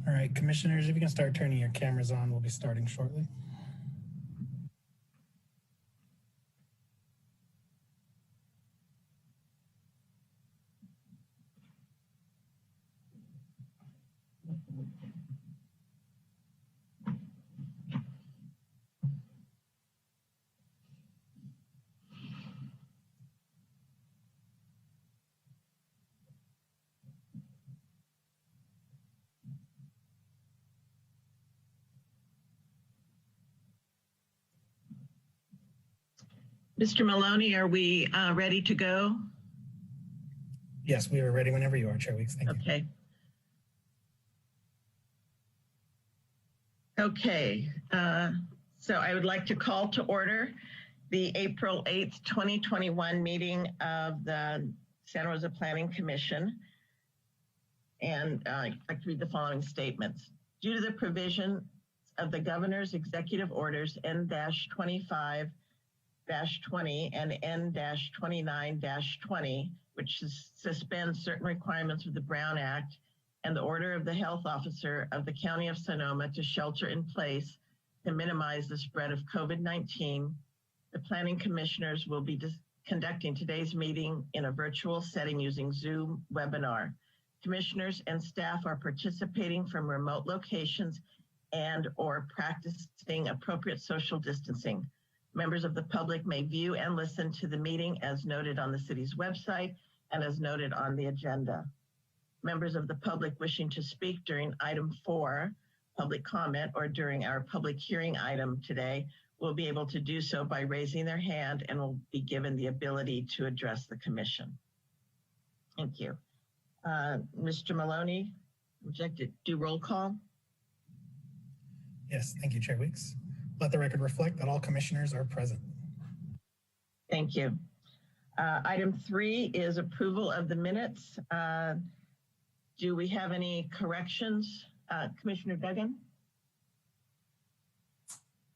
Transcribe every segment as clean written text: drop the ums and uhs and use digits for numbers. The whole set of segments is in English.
All right, commissioners, if you can start turning your cameras on, we'll be starting shortly. Mr. Maloney, are we ready to go? Yes, we are ready whenever you are, Chair Weeks. Thank you. Okay. Okay, so I would like to call to order the April 8th, 2021 meeting of the Santa Rosa Planning Commission. And I'd like to read the following statements. Due to the provision of the governor's executive orders N-25-20 and N-29-20, which suspends certain requirements of the Brown Act, and the order of the health officer of the County of Sonoma to shelter in place to minimize the spread of COVID-19, the planning commissioners will be conducting today's meeting in a virtual setting using Zoom webinar. Commissioners and staff are participating from remote locations and or practicing appropriate social distancing. Members of the public may view and listen to the meeting as noted on the city's website and as noted on the agenda. Members of the public wishing to speak during item 4, public comment, or during our public hearing item today will be able to do so by raising their hand and will be given the ability to address the commission. Thank you. Mr. Maloney, would you like to do roll call? Yes, thank you, Chair Weeks. Let the record reflect that all commissioners are present. Thank you. Item 3 is approval of the minutes. Do we have any corrections? Commissioner Duggan?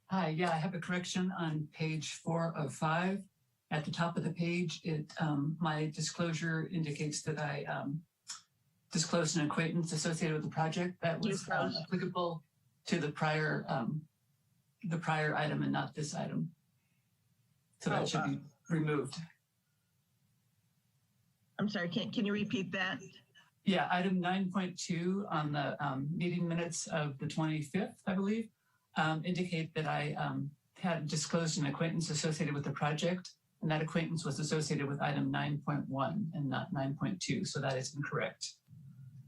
Hi, yeah, I have a correction on page 4 of 5. At the top of the page, my disclosure indicates that I disclosed an acquaintance associated with the project that was applicable to the prior item and not this item. So that should be removed. I'm sorry, can you repeat that? Yeah, item 9.2 on the meeting minutes of the 25th, I believe, indicate that I had disclosed an acquaintance associated with the project, and that acquaintance was associated with item 9.1 and not 9.2, so that is incorrect.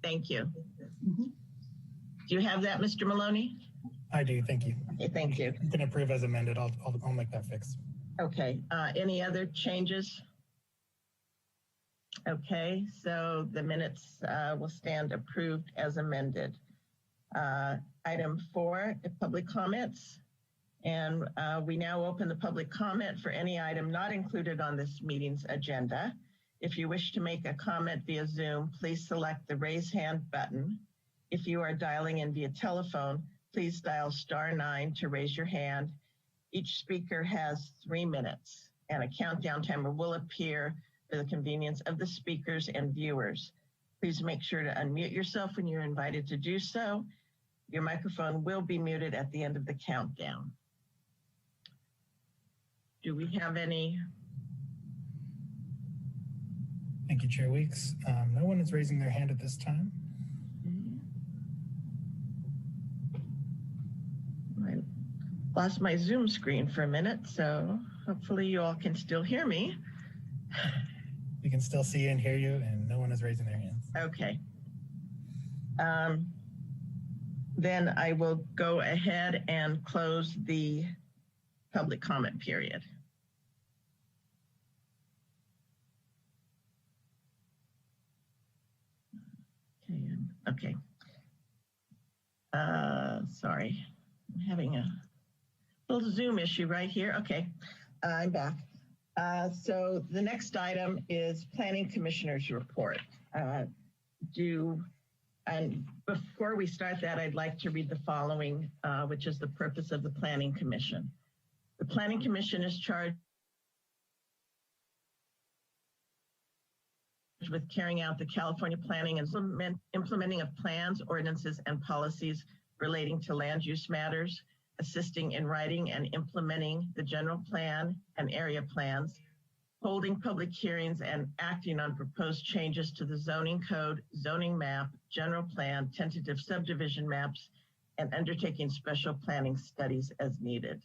Thank you. Mm-hmm. Do you have that, Mr. Maloney? I do, thank you. Okay, thank you. You can approve as amended. I'll make that fix. Okay, any other changes? Okay, so the minutes will stand approved as amended. Item 4, public comments. And we now open the public comment for any item not included on this meeting's agenda. If you wish to make a comment via Zoom, please select the raise hand button. If you are dialing in via telephone, please dial *9 to raise your hand. Each speaker has 3 minutes, and a countdown timer will appear for the convenience of the speakers and viewers. Please make sure to unmute yourself when you're invited to do so. Your microphone will be muted at the end of the countdown. Do we have any? Thank you, Chair Weeks. No one is raising their hand at this time. I lost my Zoom screen for a minute, so hopefully you all can still hear me. We can still see and hear you, and no one is raising their hands. Okay. Then I will go ahead and close the public comment period. Okay. Sorry, I'm having a little Zoom issue right here. Okay, I'm back. So the next item is Planning Commissioners Report. And before we start that, I'd like to read the following, which is the purpose of the Planning Commission. The Planning Commission is charged with carrying out the California planning and implementing of plans, ordinances, and policies relating to land use matters, assisting in writing and implementing the general plan and area plans, holding public hearings and acting on proposed changes to the zoning code, zoning map, general plan, tentative subdivision maps, and undertaking special planning studies as needed.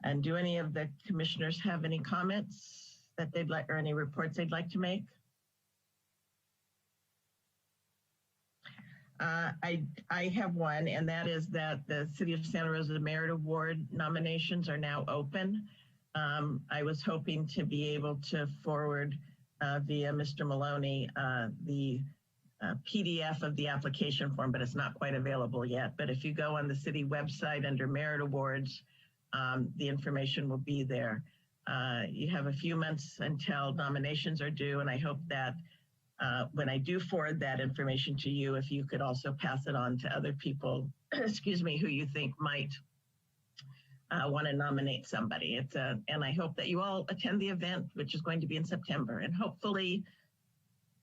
And do any of the commissioners have any comments that they'd like, or any reports they'd like to make? I have one, and that is that the City of Santa Rosa Merit Award nominations are now open. I was hoping to be able to forward via Mr. Maloney the PDF of the application form, but it's not quite available yet. But if you go on the city website under Merit Awards, the information will be there. You have a few months until nominations are due, and I hope that when I do forward that information to you, if you could also pass it on to other people, excuse me, who you think might want to nominate somebody. And I hope that you all attend the event, which is going to be in September. And hopefully,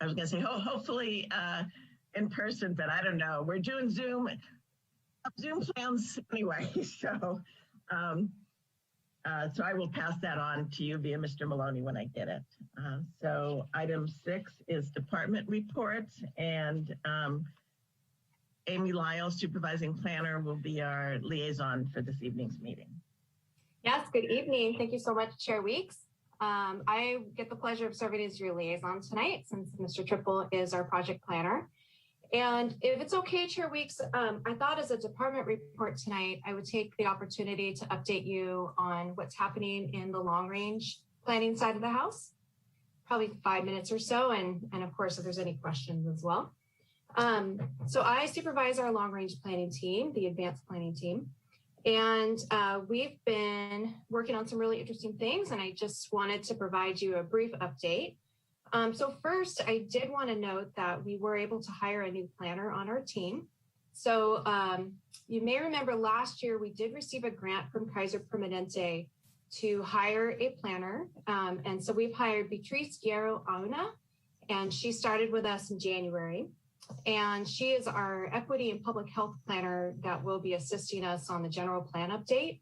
I was going to say, hopefully in person, but I don't know. We're doing Zoom plans anyway. So I will pass that on to you via Mr. Maloney when I get it. So item 6 is department reports, and Amy Lyle, supervising planner, will be our liaison for this evening's meeting. Yes, good evening. Thank you so much, Chair Weeks. I get the pleasure of serving as your liaison tonight since Mr. Triple is our project planner. And if it's okay, Chair Weeks, I thought as a department report tonight, I would take the opportunity to update you on what's happening in the long range planning side of the house, probably 5 minutes or so. And of course, if there's any questions as well. So I supervise our long range planning team, the advanced planning team. And we've been working on some really interesting things. And I just wanted to provide you a brief update. So first, I did want to note that we were able to hire a new planner on our team. So you may remember last year, we did receive a grant from Kaiser Permanente to hire a planner. And so we've hired Beatrice Guerrero Auna, and she started with us in January. And she is our equity and public health planner that will be assisting us on the general plan update.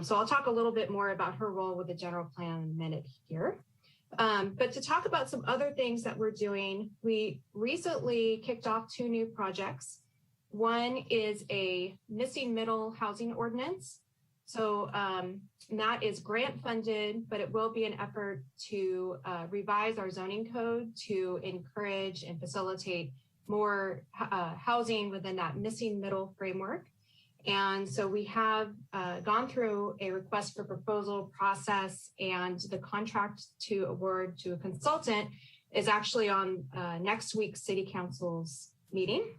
So I'll talk a little bit more about her role with the general plan in a minute here. But to talk about some other things that we're doing, we recently kicked off 2 new projects. One is a missing middle housing ordinance. So that is grant funded, but it will be an effort to revise our zoning code to encourage and facilitate more housing within that missing middle framework. And so we have gone through a request for proposal process, and the contract to award to a consultant is actually on next week's City Council's meeting.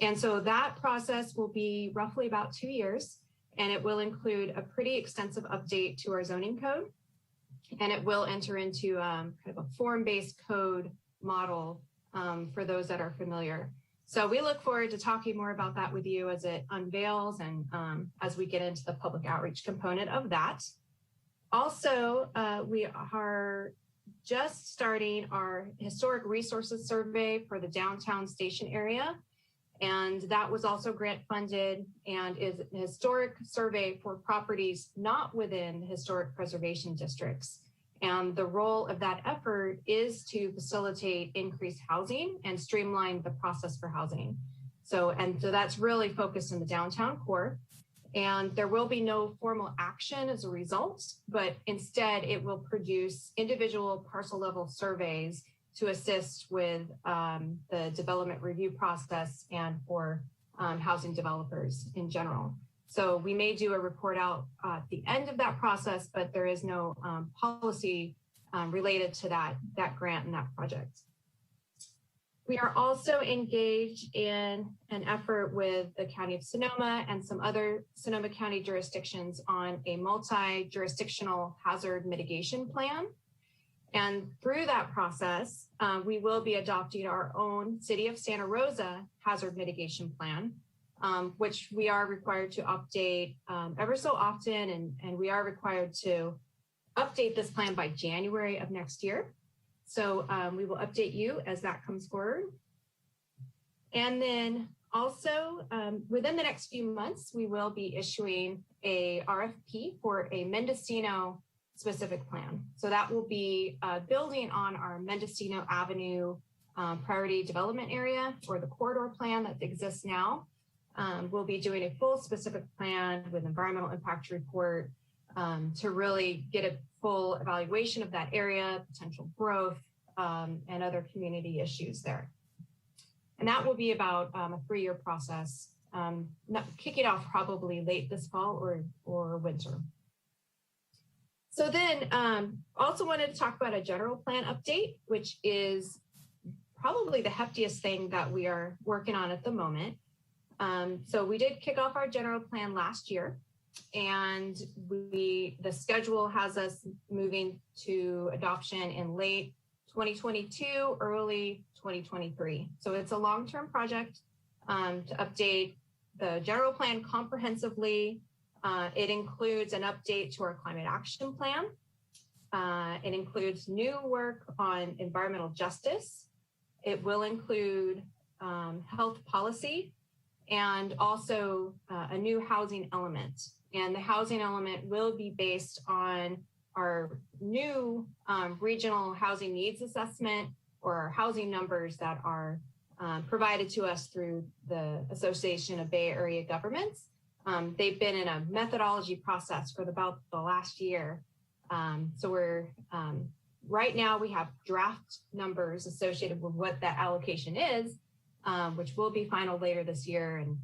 And so that process will be roughly about 2 years, and it will include a pretty extensive update to our zoning code. And it will enter into kind of a form-based code model for those that are familiar. So we look forward to talking more about that with you as it unveils and as we get into the public outreach component of that. Also, we are just starting our historic resources survey for the downtown station area. And that was also grant funded and is a historic survey for properties not within historic preservation districts. And the role of that effort is to facilitate increased housing and streamline the process for housing. So that's really focused in the downtown core. And there will be no formal action as a result, but instead it will produce individual parcel level surveys to assist with the development review process and for housing developers in general. So we may do a report out at the end of that process, but there is no policy related to that grant and that project. We are also engaged in an effort with the County of Sonoma and some other Sonoma County jurisdictions on a multi-jurisdictional hazard mitigation plan. And through that process, we will be adopting our own City of Santa Rosa hazard mitigation plan. which we are required to update ever so often, and we are required to update this plan by January of next year. So we will update you as that comes forward. And then also within the next few months, we will be issuing a RFP for a Mendocino specific plan. So that will be building on our Mendocino Avenue priority development area, or the corridor plan that exists now. We'll be doing a full specific plan with environmental impact report to really get a full evaluation of that area, potential growth, and other community issues there. And that will be about a 3-year process, kicking off probably late this fall or winter. So then also wanted to talk about a general plan update, which is probably the heftiest thing that we are working on at the moment. So we did kick off our general plan last year, and the schedule has us moving to adoption in late 2022, early 2023. So it's a long-term project to update the general plan comprehensively. It includes an update to our climate action plan. It includes new work on environmental justice. It will include health policy, and also a new housing element. And the housing element will be based on our new regional housing needs assessment, or our housing numbers that are provided to us through the Association of Bay Area Governments. They've been in a methodology process for about the last year. So we're right now we have draft numbers associated with what that allocation is, which will be final later this year and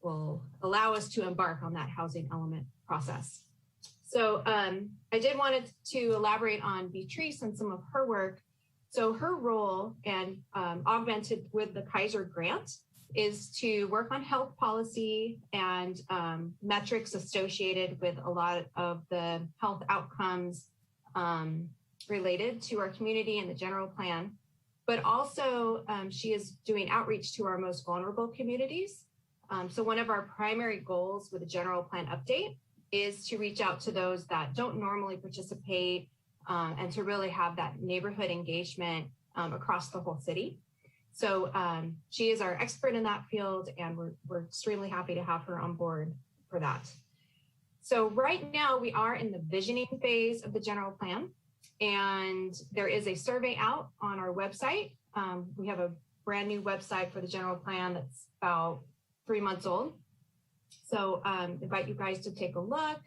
will allow us to embark on that housing element process. So I did wanted to elaborate on Beatrice and some of her work. So her role, and augmented with the Kaiser grant, is to work on health policy and metrics associated with a lot of the health outcomes related to our community and the general plan. But also she is doing outreach to our most vulnerable communities. So one of our primary goals with the general plan update is to reach out to those that don't normally participate and to really have that neighborhood engagement across the whole city. So she is our expert in that field, and we're extremely happy to have her on board for that. So right now we are in the visioning phase of the general plan, and there is a survey out on our website. We have a brand new website for the general plan that's about 3 months old. So invite you guys to take a look.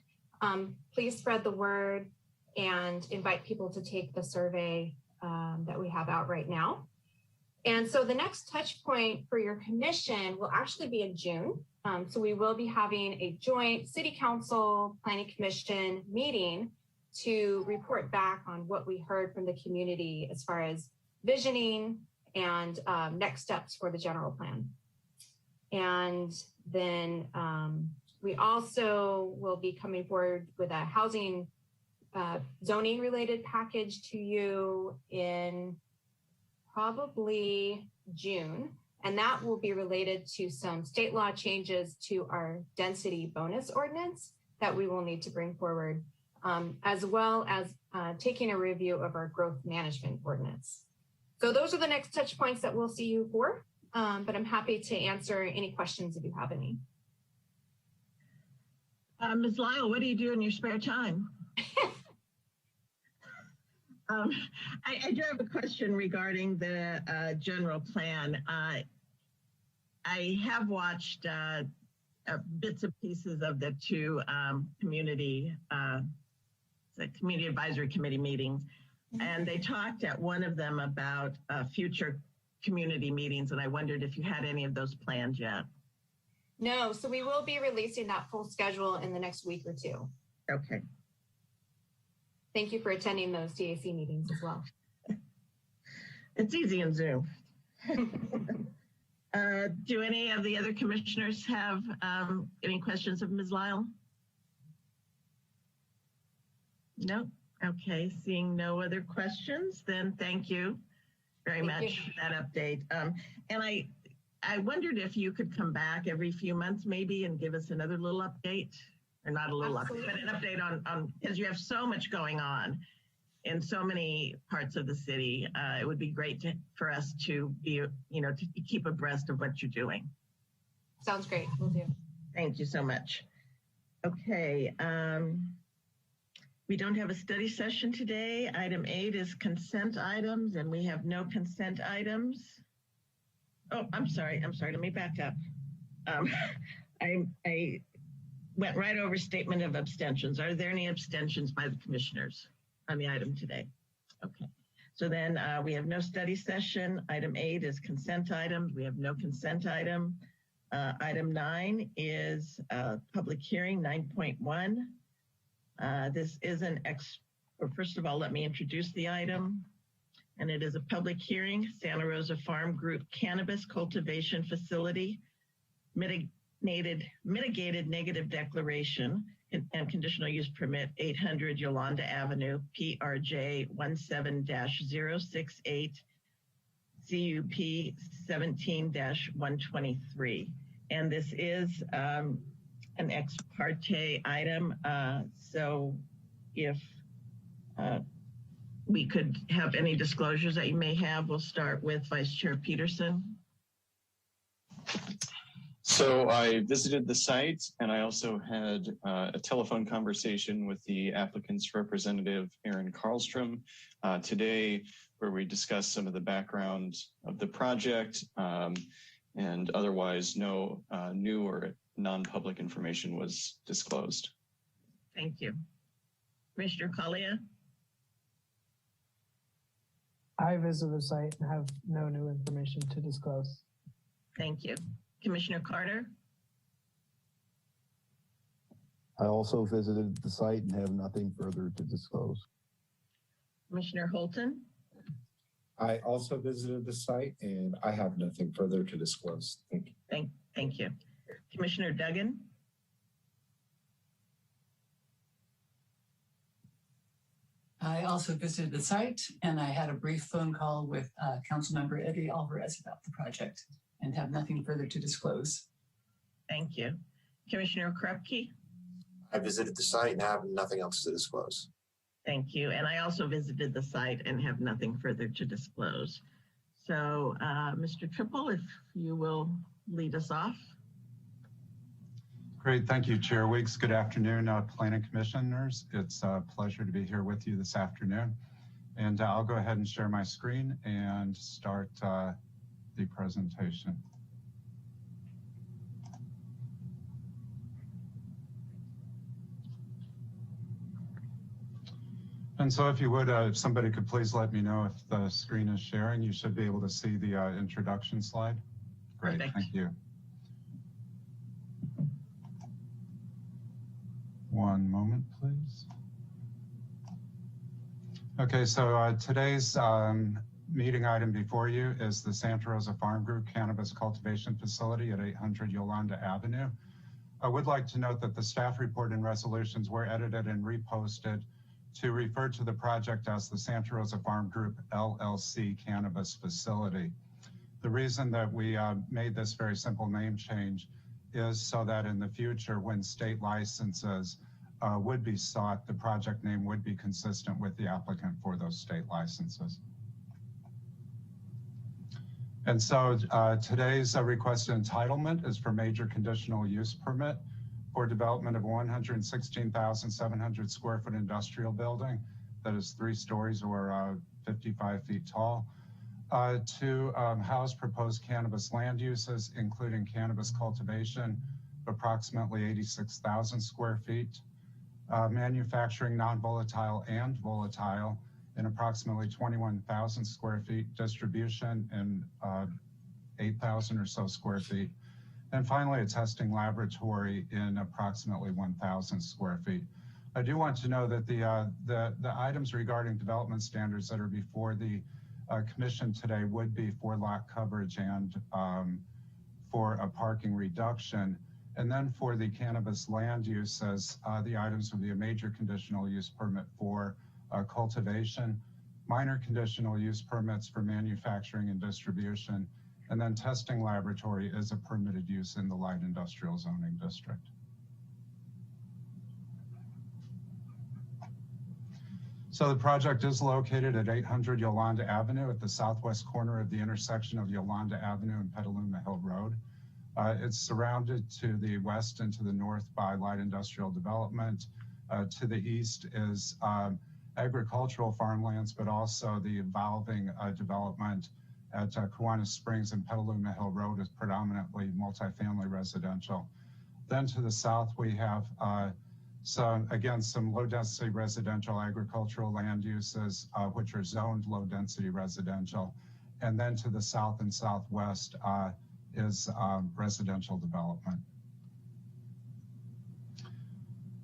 Please spread the word and invite people to take the survey that we have out right now. And so the next touch point for your commission will actually be in June. So we will be having a joint City Council Planning Commission meeting to report back on what we heard from the community as far as visioning and next steps for the general plan. And then we also will be coming forward with a housing zoning related package to you in probably June. And that will be related to some state law changes to our density bonus ordinance that we will need to bring forward, as well as taking a review of our growth management ordinance. So those are the next touch points that we'll see you for, but I'm happy to answer any questions if you have any. Ms. Lyle, what do you do in your spare time? I do have a question regarding the general plan. I have watched bits and pieces of the two community advisory committee meetings, and they talked at one of them about future community meetings, and I wondered if you had any of those planned yet. No, so we will be releasing that full schedule in the next week or two. Okay. Thank you for attending those TAC meetings as well. It's easy in Zoom. Do any of the other commissioners have any questions of Ms. Lyle? No? Okay, seeing no other questions, then thank you very much for that update. And I wondered if you could come back every few months maybe and give us another little update, or not a little update, but an update on, because you have so much going on in so many parts of the city. It would be great for us to be, to keep abreast of what you're doing. Sounds great. We'll do. Thank you so much. Okay. We don't have a study session today. Item 8 is consent items, and we have no consent items. Oh, I'm sorry. Let me back up. I went right over statement of abstentions. Are there any abstentions by the commissioners on the item today? Okay. So then we have no study session. Item 8 is consent items. We have no consent item. Item 9 is public hearing 9.1. This is first of all, let me introduce the item. And it is a public hearing, Santa Rosa Farm Group Cannabis Cultivation Facility, mitigated negative declaration and conditional use permit 800 Yolanda Avenue, PRJ 17-068, CUP 17-123. And this is an ex parte item. So if we could have any disclosures that you may have, we'll start with Vice Chair Peterson. So I visited the site, and I also had a telephone conversation with the applicant's representative, Aaron Karlstrom, today, where we discussed some of the background of the project, and otherwise no new or non-public information was disclosed. Thank you. Commissioner Collier? I visited the site and have no new information to disclose. Thank you. Commissioner Carter? I also visited the site and have nothing further to disclose. Commissioner Holton? I also visited the site and I have nothing further to disclose. Thank you. Thank you. Commissioner Duggan? I also visited the site, and I had a brief phone call with Councilmember Eddie Alvarez about the project and have nothing further to disclose. Thank you. Commissioner Krupke? I visited the site and have nothing else to disclose. Thank you. And I also visited the site and have nothing further to disclose. So, Mr. Triple, if you will lead us off. Great, thank you, Chair Weeks. Good afternoon, Planning Commissioners. It's a pleasure to be here with you this afternoon. And I'll go ahead and share my screen and start the presentation. And so if you would, if somebody could please let me know if the screen is sharing, you should be able to see the introduction slide. Great, Perfect. Thank you. One moment, please. Okay, so today's meeting item before you is the Santa Rosa Farm Group Cannabis Cultivation Facility at 800 Yolanda Avenue. I would like to note that the staff report and resolutions were edited and reposted to refer to the project as the Santa Rosa Farm Group LLC Cannabis Facility. The reason that we made this very simple name change is so that in the future, when state licenses would be sought, the project name would be consistent with the applicant for those state licenses. And so today's requested entitlement is for major conditional use permit for development of 116,700 square foot industrial building that is 3 stories or 55 feet tall to house proposed cannabis land uses, including cannabis cultivation, approximately 86,000 square feet, manufacturing non-volatile and volatile in approximately 21,000 square feet, distribution in 8,000 or so square feet, and finally a testing laboratory in approximately 1,000 square feet. I do want to know that the items regarding development standards that are before the commission today would be for lot coverage and for a parking reduction. And then for the cannabis land uses, the items would be a major conditional use permit for cultivation, minor conditional use permits for manufacturing and distribution, And then testing laboratory is a permitted use in the light industrial zoning district. So the project is located at 800 Yolanda Avenue at the southwest corner of the intersection of Yolanda Avenue and Petaluma Hill Road. It's surrounded to the west and to the north by light industrial development. To the east is agricultural farmlands, but also the evolving development at Kiwanis Springs and Petaluma Hill Road is predominantly multifamily residential. Then to the south, we have some low density residential agricultural land uses, which are zoned low density residential. And then to the south and southwest is residential development.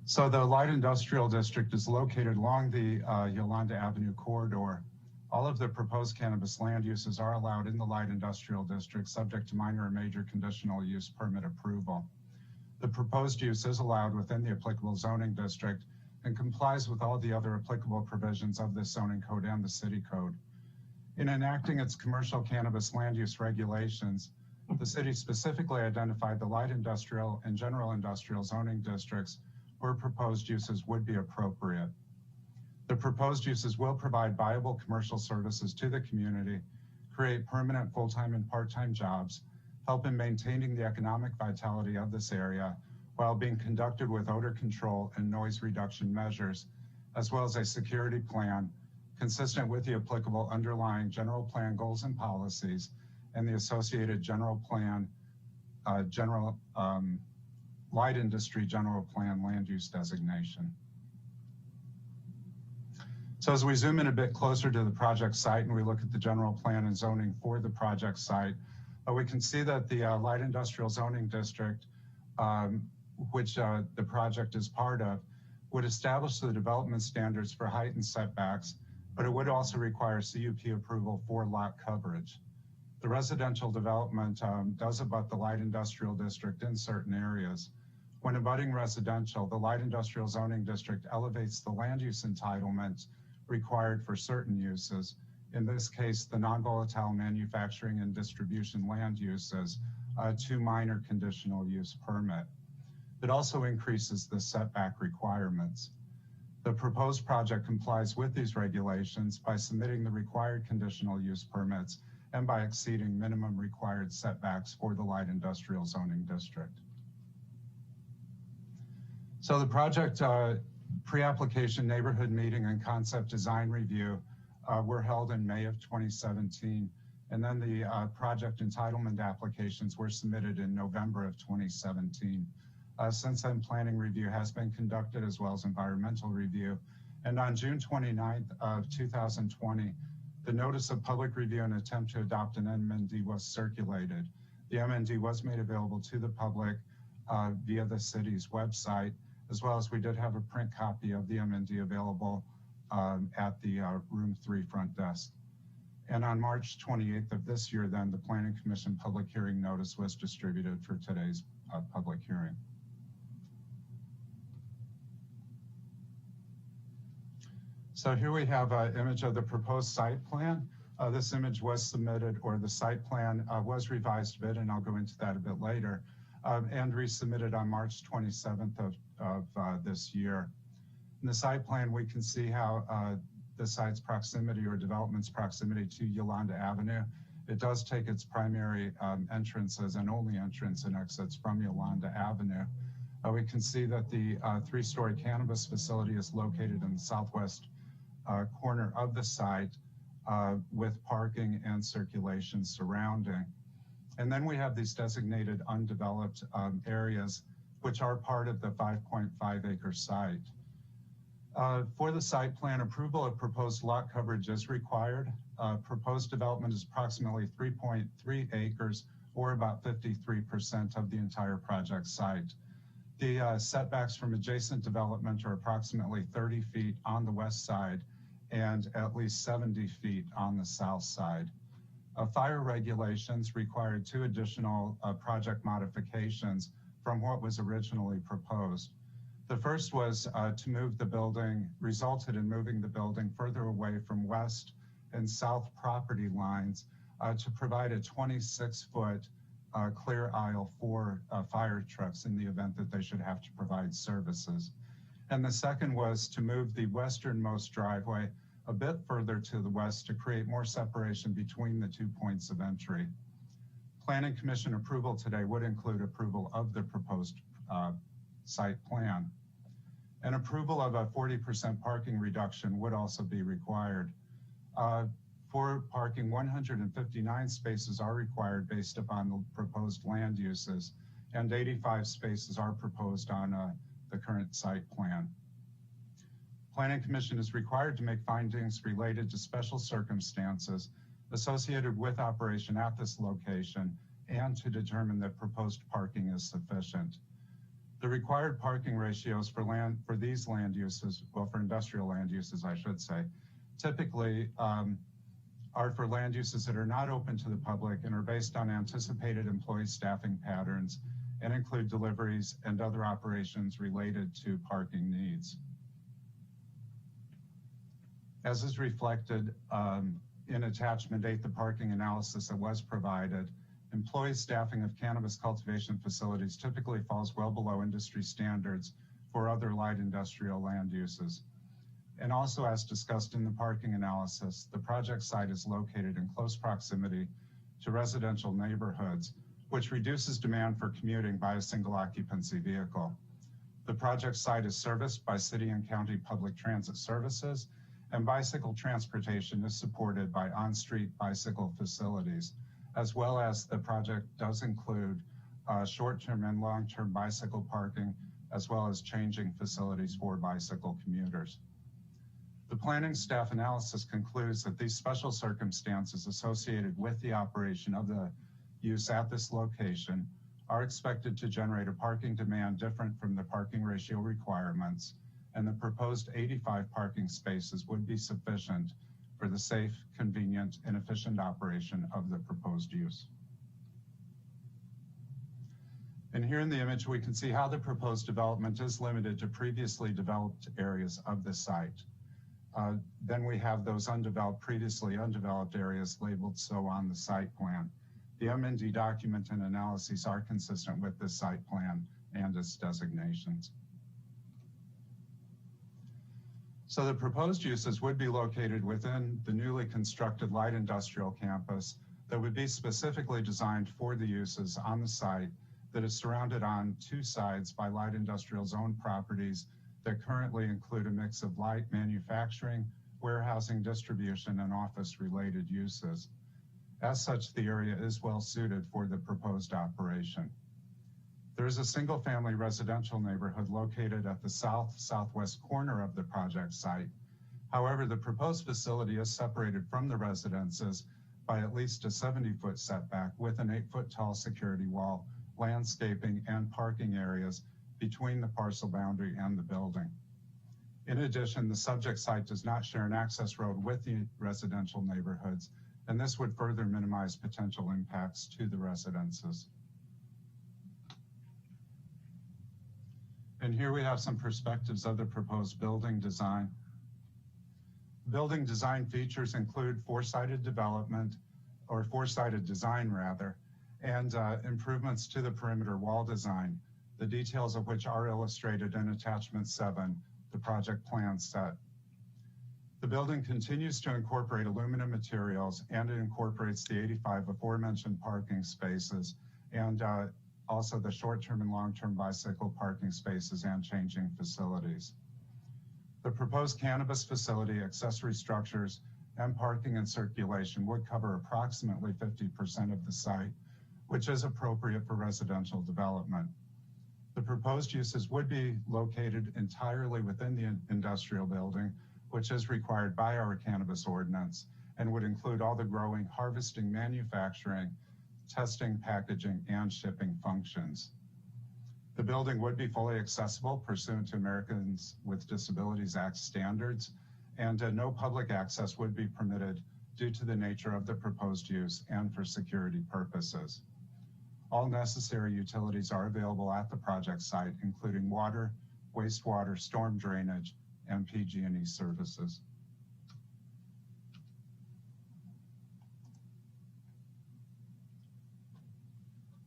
So the light industrial district is located along the Yolanda Avenue corridor. All of the proposed cannabis land uses are allowed in the light industrial district, subject to minor and major conditional use permit approval. The proposed use is allowed within the applicable zoning district and complies with all the other applicable provisions of the zoning code and the city code. In enacting its commercial cannabis land use regulations, the city specifically identified the light industrial and general industrial zoning districts where proposed uses would be appropriate. The proposed uses will provide viable commercial services to the community, create permanent full-time and part-time jobs, help in maintaining the economic vitality of this area while being conducted with odor control and noise reduction measures, as well as a security plan consistent with the applicable underlying general plan goals and policies and the associated general plan, light industry general plan land use designation. So as we zoom in a bit closer to the project site and we look at the general plan and zoning for the project site, we can see that the light industrial zoning district, which the project is part of, would establish the development standards for height and setbacks, but it would also require CUP approval for lot coverage. The residential development does abut the light industrial district in certain areas. When abutting residential, the light industrial zoning district elevates the land use entitlement required for certain uses. In this case, the non-volatile manufacturing and distribution land uses to minor conditional use permit. It also increases the setback requirements. The proposed project complies with these regulations by submitting the required conditional use permits and by exceeding minimum required setbacks for the light industrial zoning district. So the project pre-application neighborhood meeting and concept design review were held in May of 2017, and then the project entitlement applications were submitted in November of 2017. Since then, planning review has been conducted as well as environmental review. And on June 29th of 2020, the notice of public review and attempt to adopt an MND was circulated. The MND was made available to the public via the city's website, as well as we did have a print copy of the MND available at the room 3 front desk. And on March 28th of this year, then the Planning Commission public hearing notice was distributed for today's public hearing. So here we have an image of the proposed site plan. This image was submitted, or the site plan was revised a bit, and I'll go into that a bit later, and resubmitted on March 27th of this year. In the site plan, we can see how the site's proximity or development's proximity to Yolanda Avenue. It does take its primary entrances and only entrance and exits from Yolanda Avenue. We can see that the 3-story cannabis facility is located in the southwest corner of the site with parking and circulation surrounding. And then we have these designated undeveloped areas, which are part of the 5.5 acre site. For the site plan, approval of proposed lot coverage is required. Proposed development is approximately 3.3 acres, or about 53% of the entire project site. The setbacks from adjacent development are approximately 30 feet on the west side and at least 70 feet on the south side. Fire regulations required 2 additional project modifications from what was originally proposed. The first was to move the building, resulted in moving the building further away from west and south property lines to provide a 26-foot clear aisle for fire trucks in the event that they should have to provide services. And the second was to move the westernmost driveway a bit further to the west to create more separation between the 2 points of entry. Planning Commission approval today would include approval of the proposed site plan. An approval of a 40% parking reduction would also be required. For parking, 159 spaces are required based upon the proposed land uses, and 85 spaces are proposed on the current site plan. Planning Commission is required to make findings related to special circumstances associated with operation at this location and to determine that proposed parking is sufficient. The required parking ratios for these land uses, well, for industrial land uses, I should say, typically are for land uses that are not open to the public and are based on anticipated employee staffing patterns and include deliveries and other operations related to parking needs. As is reflected in attachment 8, the parking analysis that was provided, employee staffing of cannabis cultivation facilities typically falls well below industry standards for other light industrial land uses. And also, as discussed in the parking analysis, the project site is located in close proximity to residential neighborhoods, which reduces demand for commuting by a single occupancy vehicle. The project site is serviced by city and county public transit services, and bicycle transportation is supported by on-street bicycle facilities, as well as the project does include short-term and long-term bicycle parking, as well as changing facilities for bicycle commuters. The planning staff analysis concludes that these special circumstances associated with the operation of the use at this location are expected to generate a parking demand different from the parking ratio requirements, and the proposed 85 parking spaces would be sufficient for the safe, convenient, and efficient operation of the proposed use. And here in the image, we can see how the proposed development is limited to previously developed areas of the site. Then we have those previously undeveloped areas labeled so on the site plan. The M&D document and analyses are consistent with this site plan and its designations. So the proposed uses would be located within the newly constructed light industrial campus that would be specifically designed for the uses on the site that is surrounded on 2 sides by light industrial zone properties that currently include a mix of light manufacturing, warehousing, distribution, and office-related uses. As such, the area is well suited for the proposed operation. There is a single-family residential neighborhood located at the southwest corner of the project site. However, the proposed facility is separated from the residences by at least a 70-foot setback with an 8-foot tall security wall, landscaping, and parking areas between the parcel boundary and the building. In addition, the subject site does not share an access road with the residential neighborhoods, and this would further minimize potential impacts to the residences. And here we have some perspectives of the proposed building design. Building design features include four-sided development, or four-sided design rather, and improvements to the perimeter wall design, the details of which are illustrated in attachment 7, the project plan set. The building continues to incorporate aluminum materials, and it incorporates the 85 aforementioned parking spaces, and also the short-term and long-term bicycle parking spaces and changing facilities. The proposed cannabis facility, accessory structures, and parking and circulation would cover approximately 50% of the site, which is appropriate for residential development. The proposed uses would be located entirely within the industrial building, which is required by our cannabis ordinance, and would include all the growing, harvesting, manufacturing, testing, packaging, and shipping functions. The building would be fully accessible pursuant to Americans with Disabilities Act standards, and no public access would be permitted due to the nature of the proposed use and for security purposes. All necessary utilities are available at the project site, including water, wastewater, storm drainage, and PG&E services.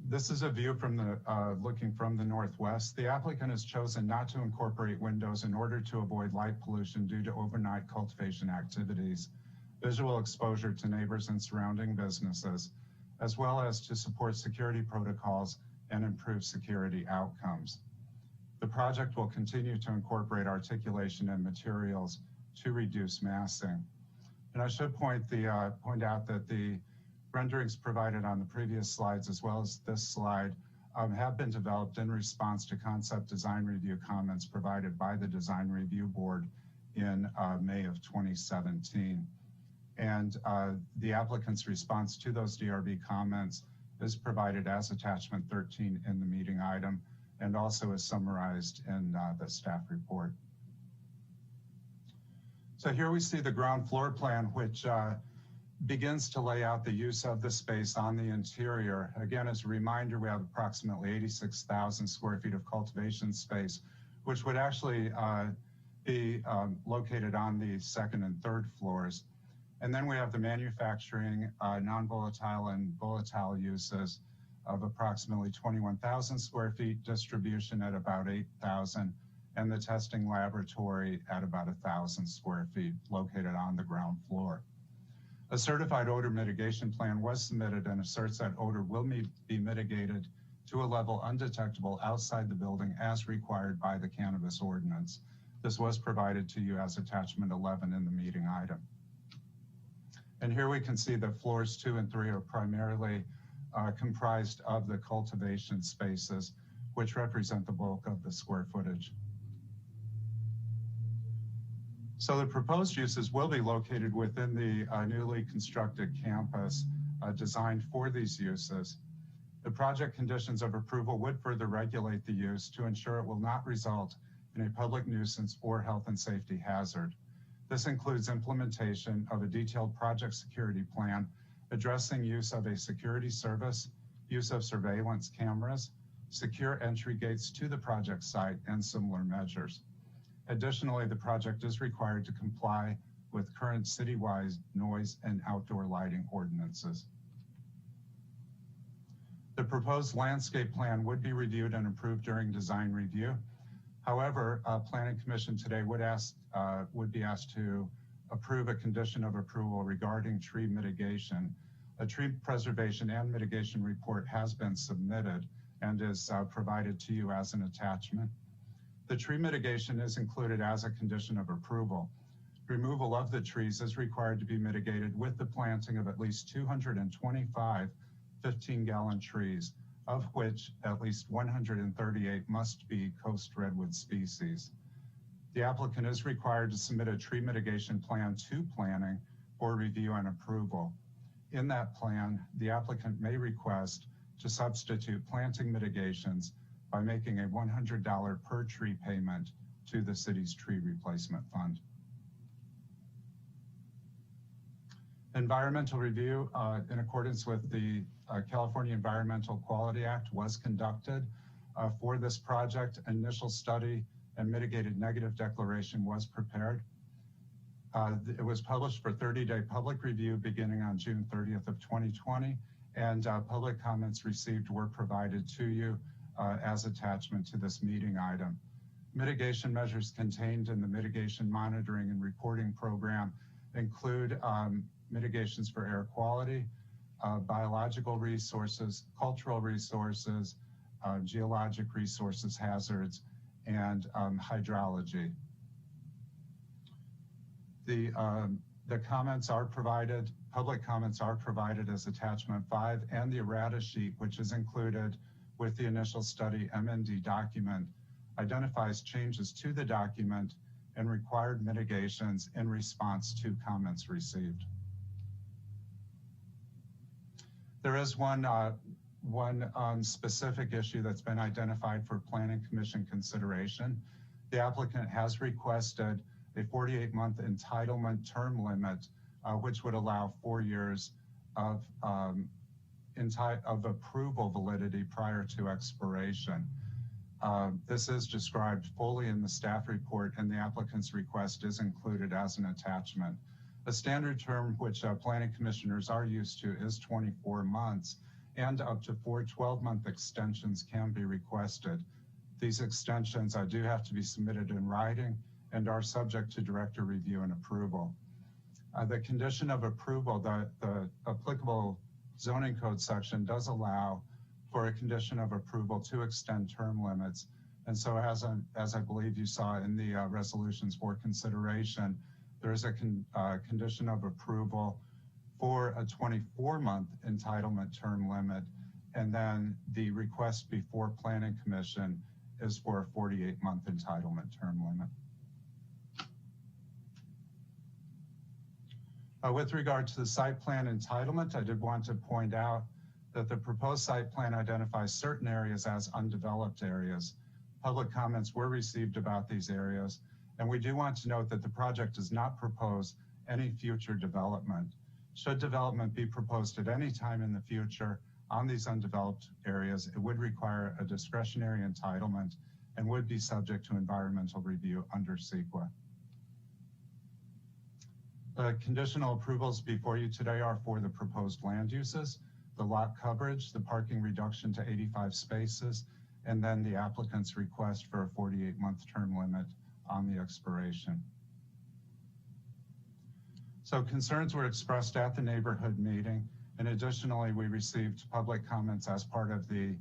This is a view from the looking from the northwest. The applicant has chosen not to incorporate windows in order to avoid light pollution due to overnight cultivation activities, visual exposure to neighbors and surrounding businesses, as well as to support security protocols and improve security outcomes. The project will continue to incorporate articulation and materials to reduce massing. And I should point out that the renderings provided on the previous slides, as well as this slide, have been developed in response to concept design review comments provided by the Design Review Board in May of 2017. And the applicant's response to those DRB comments is provided as attachment 13 in the meeting item and also is summarized in the staff report. So here we see the ground floor plan, which begins to lay out the use of the space on the interior. Again, as a reminder, we have approximately 86,000 square feet of cultivation space, which would actually be located on the second and third floors. And then we have the manufacturing, non-volatile and volatile uses of approximately 21,000 square feet, distribution at about 8,000, and the testing laboratory at about 1,000 square feet located on the ground floor. A certified odor mitigation plan was submitted and asserts that odor will be mitigated to a level undetectable outside the building as required by the cannabis ordinance. This was provided to you as attachment 11 in the meeting item. And here we can see that floors 2 and 3 are primarily comprised of the cultivation spaces, which represent the bulk of the square footage. So the proposed uses will be located within the newly constructed campus designed for these uses. The project conditions of approval would further regulate the use to ensure it will not result in a public nuisance or health and safety hazard. This includes implementation of a detailed project security plan addressing use of a security service, use of surveillance cameras, secure entry gates to the project site, and similar measures. Additionally, the project is required to comply with current citywide noise and outdoor lighting ordinances. The proposed landscape plan would be reviewed and approved during design review. However, Planning Commission today would be asked to approve a condition of approval regarding tree mitigation. A tree preservation and mitigation report has been submitted and is provided to you as an attachment. The tree mitigation is included as a condition of approval. Removal of the trees is required to be mitigated with the planting of at least 225 15-gallon trees, of which at least 138 must be coast redwood species. The applicant is required to submit a tree mitigation plan to planning for review and approval. In that plan, the applicant may request to substitute planting mitigations by making a $100 per tree payment to the city's tree replacement fund. Environmental review in accordance with the California Environmental Quality Act was conducted for this project. Initial study and mitigated negative declaration was prepared. It was published for 30-day public review beginning on June 30th of 2020, and public comments received were provided to you as attachment to this meeting item. Mitigation measures contained in the mitigation monitoring and reporting program include mitigations for air quality, biological resources, cultural resources, geologic resources hazards, and hydrology. The comments are provided, public comments are provided as attachment 5, and the errata sheet, which is included with the initial study MND document, identifies changes to the document and required mitigations in response to comments received. There is one specific issue that's been identified for Planning Commission consideration. The applicant has requested a 48-month entitlement term limit, which would allow 4 years of approval validity prior to expiration. This is described fully in the staff report, and the applicant's request is included as an attachment. A standard term which planning commissioners are used to is 24 months, and up to 4 12-month extensions can be requested. These extensions do have to be submitted in writing and are subject to director review and approval. The condition of approval, the applicable zoning code section does allow for a condition of approval to extend term limits. And so as I believe you saw in the resolutions for consideration, there is a condition of approval for a 24-month entitlement term limit. And then the request before Planning Commission is for a 48-month entitlement term limit. With regard to the site plan entitlement, I did want to point out that the proposed site plan identifies certain areas as undeveloped areas. Public comments were received about these areas, and we do want to note that the project does not propose any future development. Should development be proposed at any time in the future on these undeveloped areas, it would require a discretionary entitlement and would be subject to environmental review under CEQA. The conditional approvals before you today are for the proposed land uses, the lot coverage, the parking reduction to 85 spaces, and then the applicant's request for a 48-month term limit on the expiration. So concerns were expressed at the neighborhood meeting, and additionally, we received public comments as part of the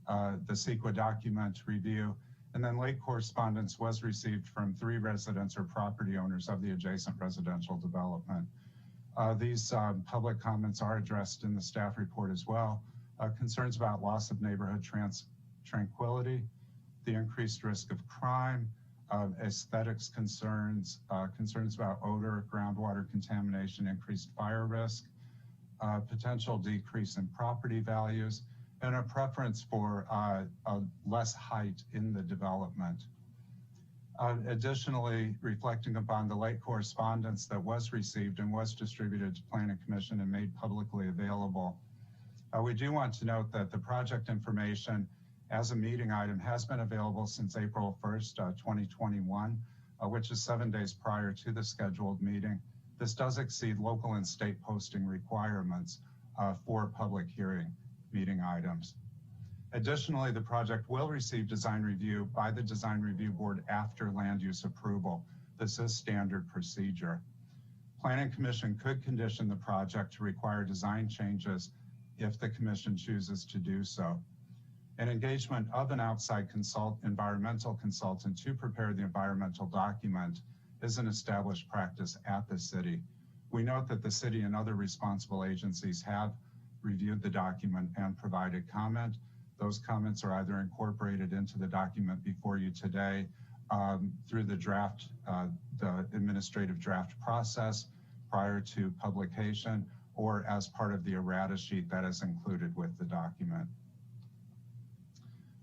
CEQA document review. And then late correspondence was received from 3 residents or property owners of the adjacent residential development. These public comments are addressed in the staff report as well. Concerns about loss of neighborhood tranquility, the increased risk of crime, aesthetics concerns, concerns about odor, groundwater contamination, increased fire risk, potential decrease in property values, and a preference for less height in the development. Additionally, reflecting upon the late correspondence that was received and was distributed to Planning Commission and made publicly available, we do want to note that the project information as a meeting item has been available since April 1st, 2021, which is 7 days prior to the scheduled meeting. This does exceed local and state posting requirements for public hearing meeting items. Additionally, the project will receive design review by the Design Review Board after land use approval. This is standard procedure. Planning Commission could condition the project to require design changes if the Commission chooses to do so. An engagement of an outside environmental consultant to prepare the environmental document is an established practice at the city. We note that the city and other responsible agencies have reviewed the document and provided comment. Those comments are either incorporated into the document before you today through the draft, the administrative draft process prior to publication, or as part of the errata sheet that is included with the document.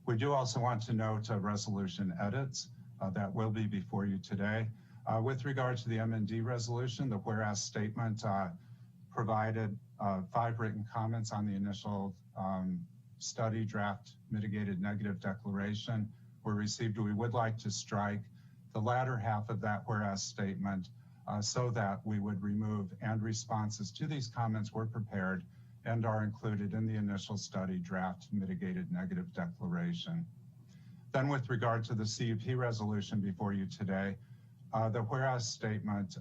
We do also want to note resolution edits that will be before you today. With regard to the M&D resolution, the whereas statement provided 5 written comments on the initial study draft mitigated negative declaration were received. We would like to strike the latter half of that whereas statement so that we would remove and responses to these comments were prepared and are included in the initial study draft mitigated negative declaration. Then with regard to the CUP resolution before you today, the whereas statement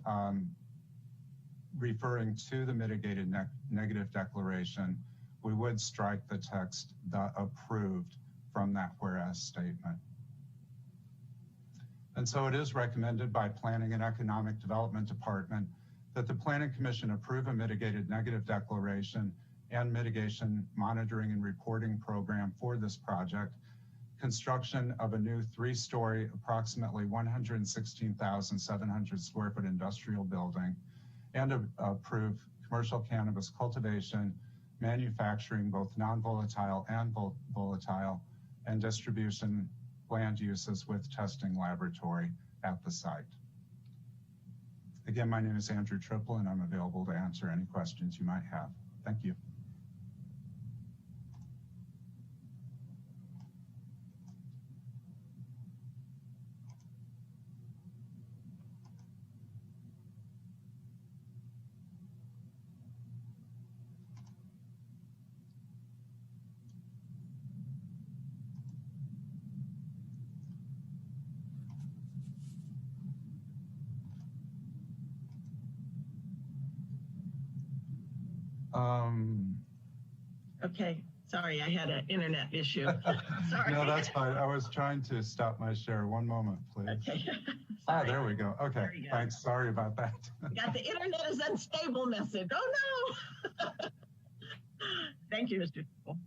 referring to the mitigated negative declaration, we would strike the text "the approved" from that whereas statement. And so it is recommended by Planning and Economic Development Department that the Planning Commission approve a mitigated negative declaration and mitigation monitoring and reporting program for this project, construction of a new 3-story, approximately 116,700 square foot industrial building, and approve commercial cannabis cultivation, manufacturing, both non-volatile and volatile, and distribution land uses with testing laboratory at the site. Again, my name is Andrew Triple, and I'm available to answer any questions you might have. Thank you. Okay, sorry, I had an internet issue. Sorry. No, that's fine. I was trying to stop my share. One moment, please. Okay. Ah, there we go. Okay, There you go. thanks. Sorry about that. Got the internet is unstable message. Oh no. Thank you, Mr. Triple.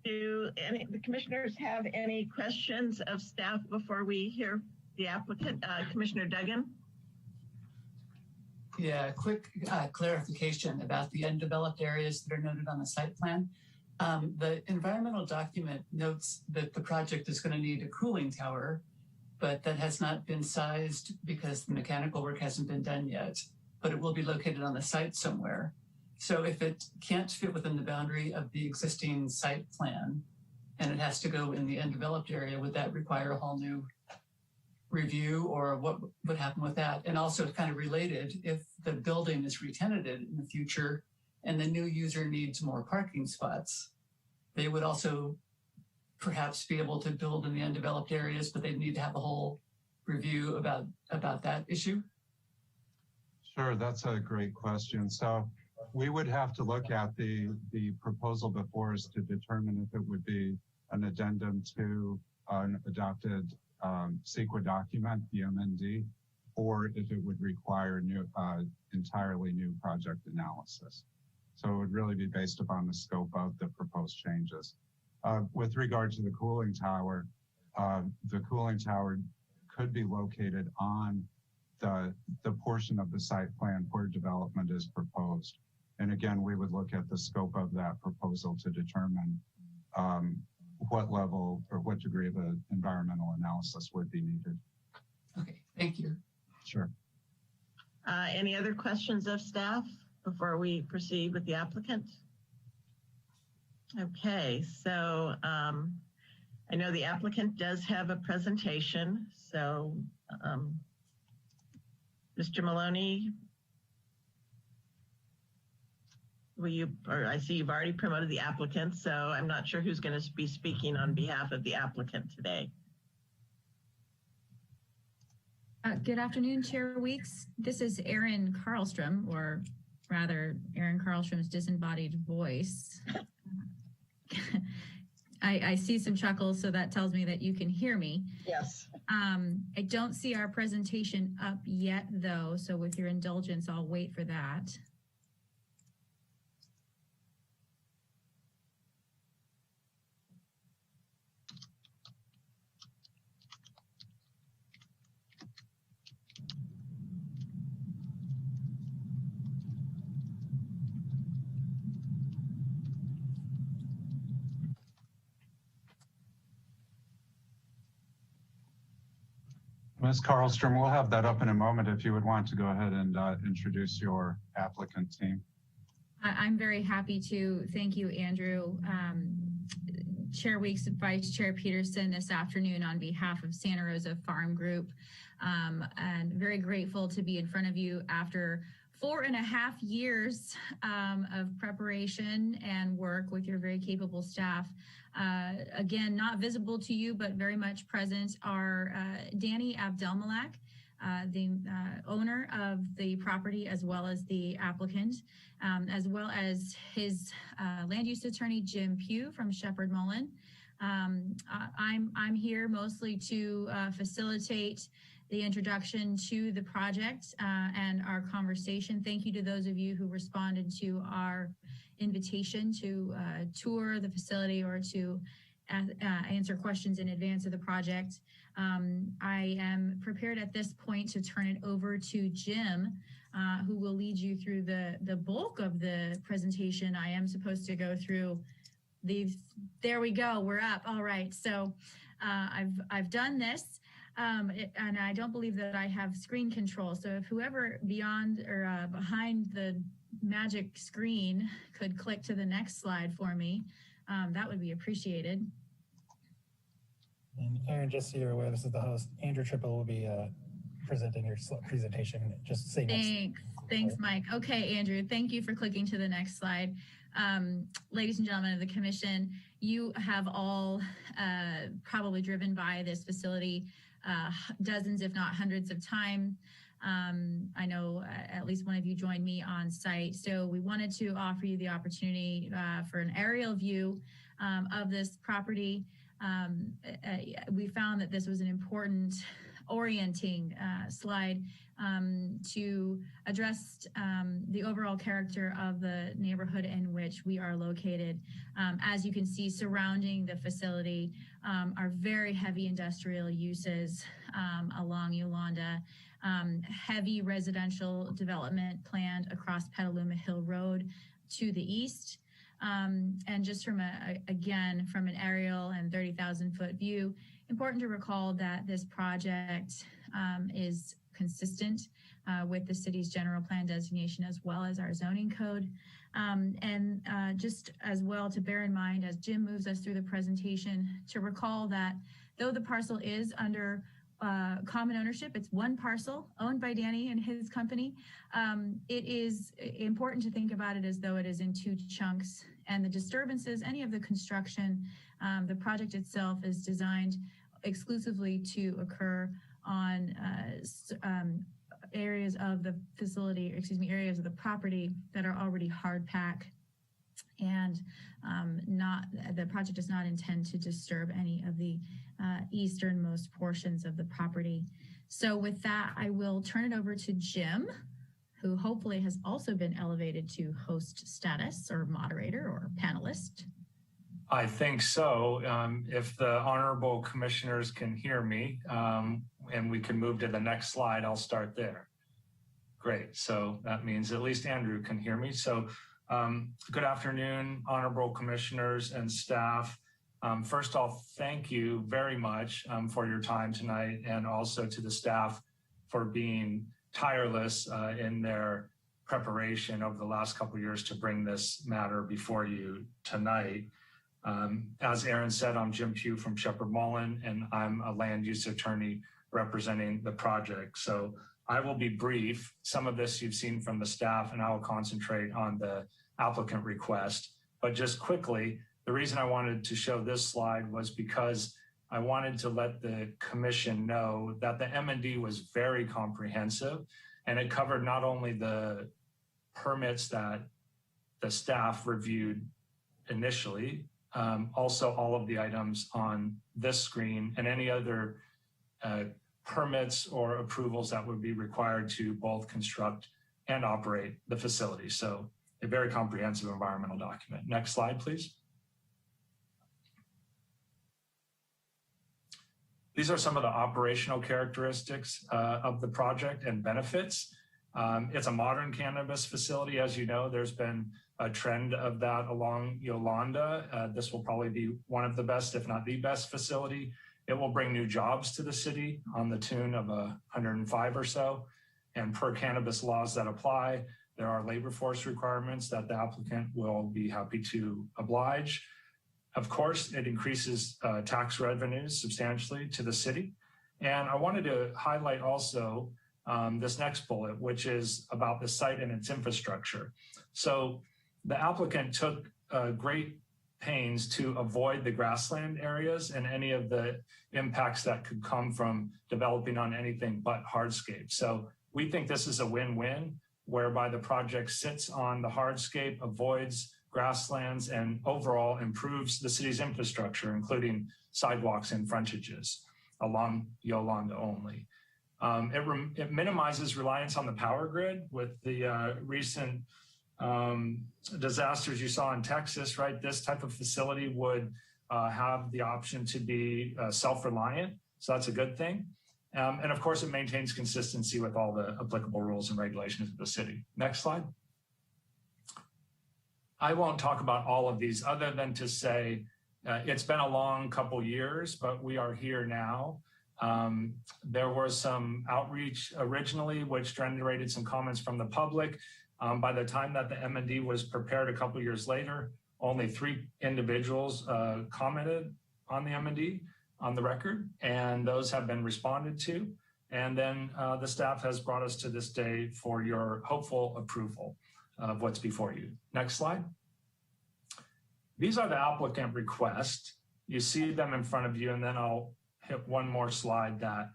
Do any the commissioners have any questions of staff before we hear the applicant? Commissioner Duggan? Yeah, quick clarification about the undeveloped areas that are noted on the site plan. The environmental document notes that the project is going to need a cooling tower, but that has not been sized because the mechanical work hasn't been done yet, but it will be located on the site somewhere. So if it can't fit within the boundary of the existing site plan and it has to go in the undeveloped area, would that require a whole new review, or what would happen with that? And also kind of related, if the building is re-tenanted in the future and the new user needs more parking spots, they would also perhaps be able to build in the undeveloped areas, but they'd need to have a whole review about that issue? Sure, that's a great question. So we would have to look at the proposal before us to determine if it would be an addendum to an adopted CEQA document, the MND, or if it would require entirely new project analysis. So it would really be based upon the scope of the proposed changes. With regard to the cooling tower could be located on the portion of the site plan where development is proposed. And again, we would look at the scope of that proposal to determine what level or what degree of environmental analysis would be needed. Okay, thank you. Sure. Any other questions of staff before we proceed with the applicant? Okay, so I know the applicant does have a presentation. So Mr. Maloney, I see you've already promoted the applicant, so I'm not sure who's going to be speaking on behalf of the applicant today. Good afternoon, Chair Weeks. This is Erin Karlstrom, or rather Erin Karlstrom's disembodied voice. I see some chuckles, so that tells me that you can hear me. Yes. I don't see our presentation up yet, though, so with your indulgence, I'll wait for that. Ms. Karlstrom, we'll have that up in a moment if you would want to go ahead and introduce your applicant team. I'm very happy to. Thank you, Andrew. Chair Weeks, Vice Chair Peterson this afternoon on behalf of Santa Rosa Farm Group. And very grateful to be in front of you after 4.5 years of preparation and work with your very capable staff. Again, not visible to you, but very much present are Danny Abdelmalak, the owner of the property, as well as the applicant, as well as his land use attorney, Jim Pugh from Shepherd Mullen. I'm here mostly to facilitate the introduction to the project and our conversation. Thank you to those of you who responded to our invitation to tour the facility or to answer questions in advance of the project. I am prepared at this point to turn it over to Jim, who will lead you through the bulk of the presentation. I am supposed to go through these. There we go. We're up. All right. So I've done this. And I don't believe that I have screen control. So if whoever beyond or behind the magic screen could click to the next slide for me, that would be appreciated. And Erin, just so you're aware, this is the host. Andrew Triple will be presenting your presentation. Just say next. Thanks, Mike. Okay, Andrew, thank you for clicking to the next slide. Ladies and gentlemen of the commission, you have all probably driven by this facility dozens, if not hundreds of times. I know at least one of you joined me on site. So we wanted to offer you the opportunity for an aerial view of this property. We found that this was an important orienting slide to address the overall character of the neighborhood in which we are located. As you can see, surrounding the facility are very heavy industrial uses along Yolanda, heavy residential development planned across Petaluma Hill Road to the east. And just from again, from an aerial and 30,000 foot view, important to recall that this project is consistent with the city's general plan designation as well as our zoning code. And just as well to bear in mind as Jim moves us through the presentation, to recall that though the parcel is under common ownership, it's one parcel owned by Danny and his company. It is important to think about it as though it is in two chunks, and the disturbances, any of the construction, the project itself is designed exclusively to occur on areas of the facility, areas of the property that are already hard pack, and the project does not intend to disturb any of the easternmost portions of the property. So with that, I will turn it over to Jim, who hopefully has also been elevated to host status or moderator or panelist. I think so. If the honorable commissioners can hear me, and we can move to the next slide, I'll start there. Great. So that means at least Andrew can hear me. So good afternoon, honorable commissioners and staff. First off, thank you very much for your time tonight, and also to the staff for being tireless in their preparation over the last couple of years to bring this matter before you tonight. As Aaron said, I'm Jim Pugh from Shepherd Mullen, and I'm a land use attorney representing the project. So I will be brief. Some of this you've seen from the staff, and I will concentrate on the applicant request. But just quickly, the reason I wanted to show this slide was because I wanted to let the commission know that the M&D was very comprehensive, and it covered not only the permits that the staff reviewed initially, also all of the items on this screen and any other permits or approvals that would be required to both construct and operate the facility. So a very comprehensive environmental document. Next slide, please. These are some of the operational characteristics of the project and benefits. It's a modern cannabis facility. As you know, there's been a trend of that along Yolanda. This will probably be one of the best, if not the best facility. It will bring new jobs to the city on the tune of 105 or so. And per cannabis laws that apply, there are labor force requirements that the applicant will be happy to oblige. Of course, it increases tax revenues substantially to the city. And I wanted to highlight also this next bullet, which is about the site and its infrastructure. So the applicant took great pains to avoid the grassland areas and any of the impacts that could come from developing on anything but hardscape. So we think this is a win-win, whereby the project sits on the hardscape, avoids grasslands, and overall improves the city's infrastructure, including sidewalks and frontages along Yolanda only. It minimizes reliance on the power grid with the recent disasters you saw in Texas, right? This type of facility would have the option to be self-reliant. So that's a good thing. And of course, it maintains consistency with all the applicable rules and regulations of the city. Next slide. I won't talk about all of these other than to say it's been a long couple years, but we are here now. There was some outreach originally, which generated some comments from the public. By the time that the M&D was prepared a couple years later, only 3 individuals commented on the M&D on the record, and those have been responded to. And then the staff has brought us to this day for your hopeful approval of what's before you. Next slide. These are the applicant requests. You see them in front of you, and then I'll hit one more slide that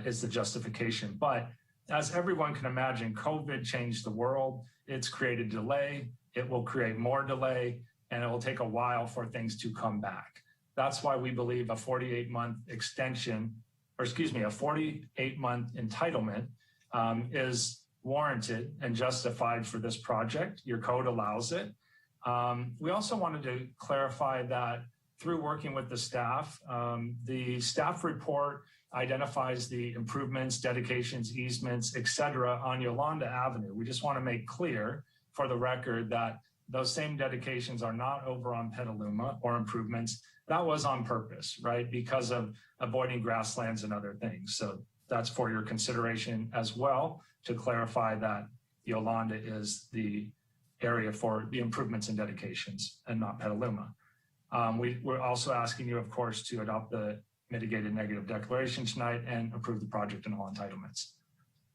is the justification. But as everyone can imagine, COVID changed the world. It's created delay. It will create more delay, and it will take a while for things to come back. That's why we believe a 48-month extension, or excuse me, a 48-month entitlement is warranted and justified for this project. Your code allows it. We also wanted to clarify that through working with the staff report identifies the improvements, dedications, easements, et cetera, on Yolanda Avenue. We just want to make clear for the record that those same dedications are not over on Petaluma or improvements. That was on purpose, right? Because of avoiding grasslands and other things. So that's for your consideration as well, to clarify that Yolanda is the area for the improvements and dedications and not Petaluma. We're also asking you, of course, to adopt the mitigated negative declaration tonight and approve the project and all entitlements.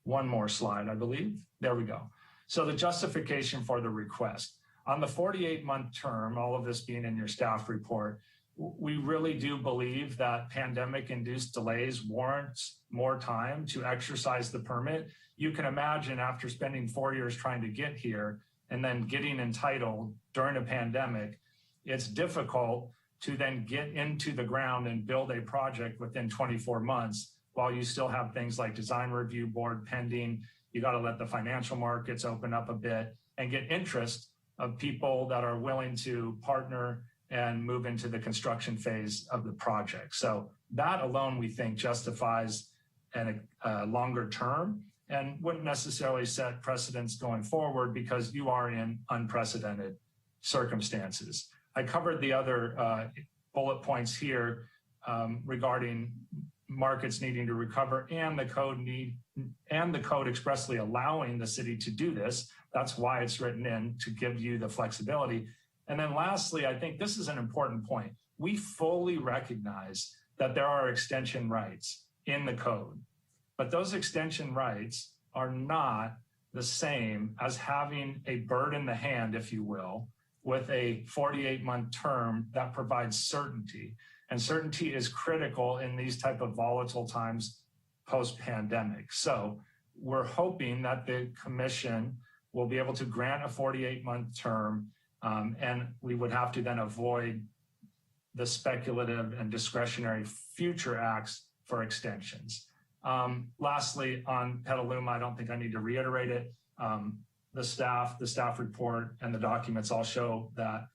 One more slide, I believe. There we go. So the justification for the request. On the 48-month term, all of this being in your staff report, we really do believe that pandemic-induced delays warrants more time to exercise the permit. You can imagine after spending 4 years trying to get here and then getting entitled during a pandemic, it's difficult to then get into the ground and build a project within 24 months while you still have things like design review board pending. You got to let the financial markets open up a bit and get interest of people that are willing to partner and move into the construction phase of the project. So that alone, we think, justifies a longer term and wouldn't necessarily set precedents going forward because you are in unprecedented circumstances. I covered the other bullet points here regarding markets needing to recover and the code expressly allowing the city to do this. That's why it's written in, to give you the flexibility. And then lastly, I think this is an important point. We fully recognize that there are extension rights in the code, but those extension rights are not the same as having a bird in the hand, if you will, with a 48-month term that provides certainty. And certainty is critical in these type of volatile times post-pandemic. So we're hoping that the commission will be able to grant a 48-month term, and we would have to then avoid the speculative and discretionary future acts for extensions. Lastly, on Petaluma, I don't think I need to reiterate it. The staff report and the documents all show that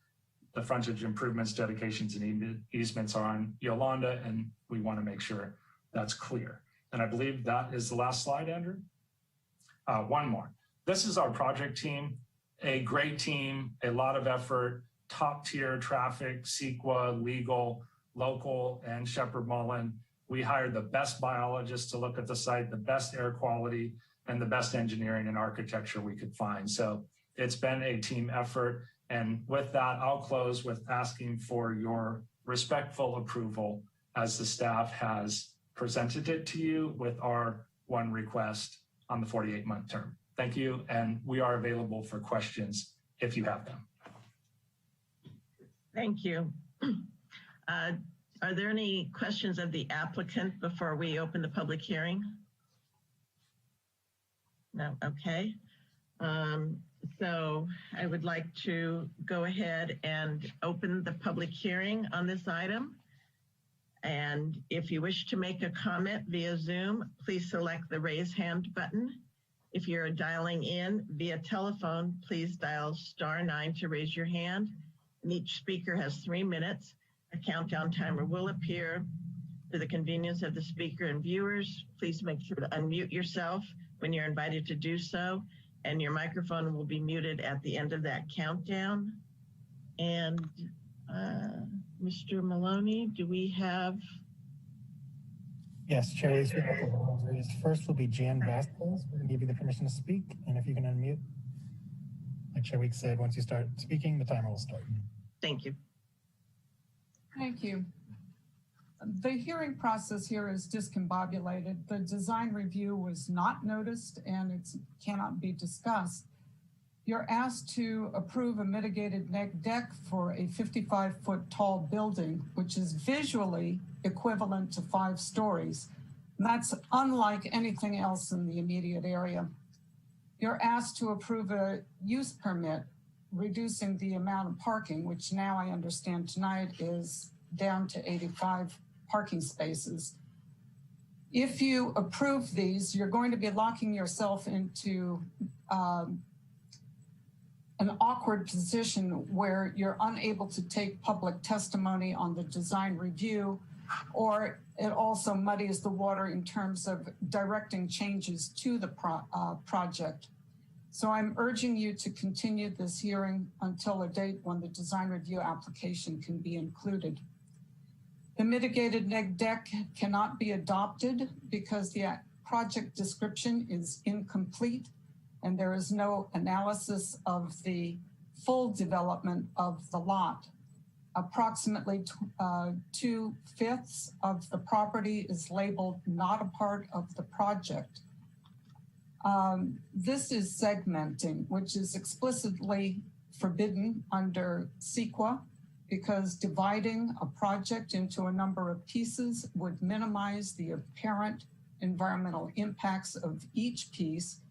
the frontage improvements, dedications, and easements are on Yolanda, and we want to make sure that's clear. And I believe that is the last slide, Andrew. One more. This is our project team, a great team, a lot of effort, top tier traffic, CEQA, legal, local, and Shepherd Mullen. We hired the best biologists to look at the site, the best air quality, and the best engineering and architecture we could find. So it's been a team effort. And with that, I'll close with asking for your respectful approval as the staff has presented it to you with our one request on the 48-month term. Thank you. And we are available for questions if you have them. Thank you. Are there any questions of the applicant before we open the public hearing? No, okay. So I would like to go ahead and open the public hearing on this item. And if you wish to make a comment via Zoom, please select the raise hand button. If you're dialing in via telephone, please dial *9 to raise your hand. And each speaker has 3 minutes. A countdown timer will appear. For the convenience of the speaker and viewers, please make sure to unmute yourself when you're invited to do so, and your microphone will be muted at the end of that countdown. And Mr. Maloney, do we have? Yes, Chair Weeks, we have a couple of hands raised. First will be Jan Vasquez. We're going to give you the permission to speak, and if you can unmute. Like Chair Weeks said, once you start speaking, the timer will start. Thank you. Thank you. The hearing process here is discombobulated. The design review was not noticed and it cannot be discussed. You're asked to approve a mitigated neg deck for a 55-foot tall building, which is visually equivalent to 5 stories, That's unlike anything else in the immediate area. You're asked to approve a use permit, reducing the amount of parking, which now I understand tonight is down to 85 parking spaces. If you approve these, you're going to be locking yourself into an awkward position where you're unable to take public testimony on the design review, or it also muddies the water in terms of directing changes to the project. So I'm urging you to continue this hearing until a date when the design review application can be included. The mitigated neg deck cannot be adopted because the project description is incomplete and there is no analysis of the full development of the lot. Approximately 2/5 of the property is labeled not a part of the project. This is segmenting, which is explicitly forbidden under CEQA, because dividing a project into a number of pieces would minimize the apparent environmental impacts of each piece,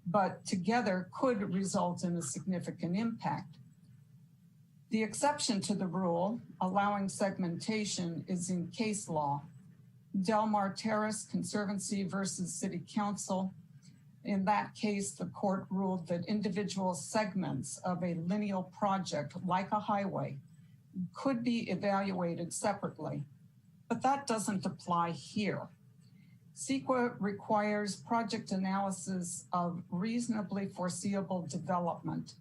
but together could result in a significant impact. The exception to the rule allowing segmentation is in case law. Del Mar Terrace Conservancy versus City Council. In that case, the court ruled that individual segments of a lineal project, like a highway, could be evaluated separately, but that doesn't apply here. CEQA requires project analysis of reasonably foreseeable development.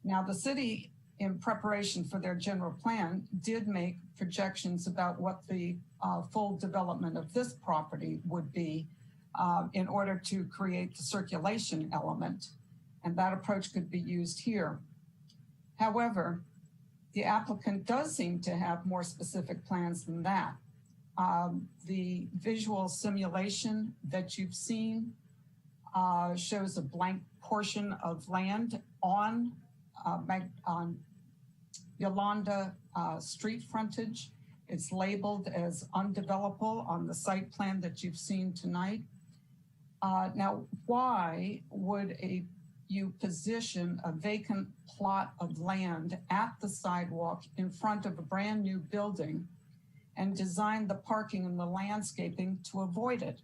Now, the city, in preparation for their general plan, did make projections about what the full development of this property would be in order to create the circulation element, and that approach could be used here. However, the applicant does seem to have more specific plans than that. The visual simulation that you've seen shows a blank portion of land on Yolanda street frontage. It's labeled as undevelopable on the site plan that you've seen tonight. Now, why would you position a vacant plot of land at the sidewalk in front of a brand new building and design the parking and the landscaping to avoid it?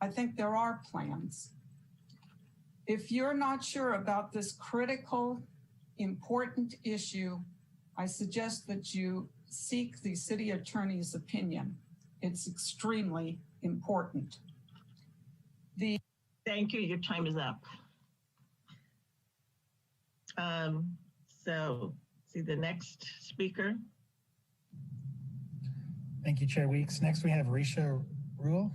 I think there are plans. If you're not sure about this critical, important issue, I suggest that you seek the city attorney's opinion. It's extremely important. Thank you. Your time is up. So, see the next speaker. Thank you, Chair Weeks. Next, we have Risha Rule.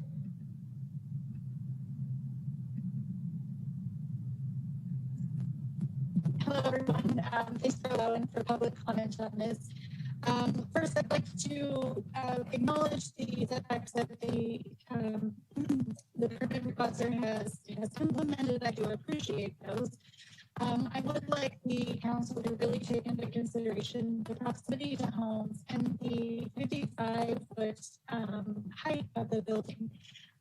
Hello, everyone. Thanks for allowing for public comment on this. First, I'd like to acknowledge the setbacks that the permit requester has implemented. I do appreciate those. I would like the council to really take into consideration the proximity to homes and the 55-foot height of the building.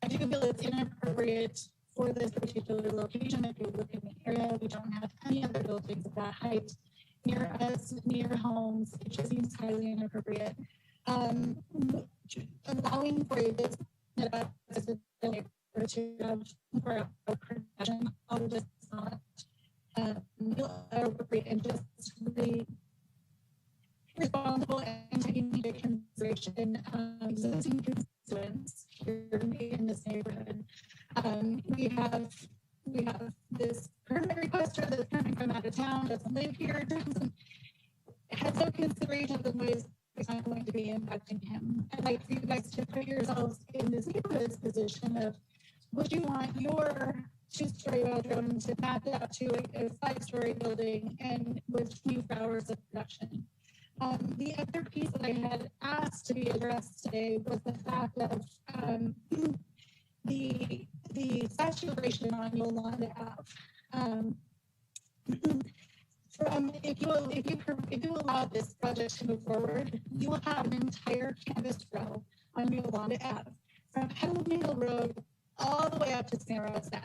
I do feel it's inappropriate for this particular location. If you look in the area, we don't have any other buildings of that height near us, near homes. It just seems highly inappropriate. Allowing for this for a profession of just not appropriate and just really responsible and taking into consideration existing constituents here in this neighborhood. We have this permit requester that's coming from out of town, doesn't live here, has no consideration of the ways it's not going to be impacting him. I'd like for you guys to put yourselves in this neighborhood's position of, would you want your two-story bedroom to map out to a five-story building and with 24 hours of production? The other piece that I had asked to be addressed today was the fact of the saturation on Yolanda Ave. If you allow this project to move forward, you will have an entire canvas row on Yolanda Ave from Petaluma Hill Road all the way up to Santa Rosa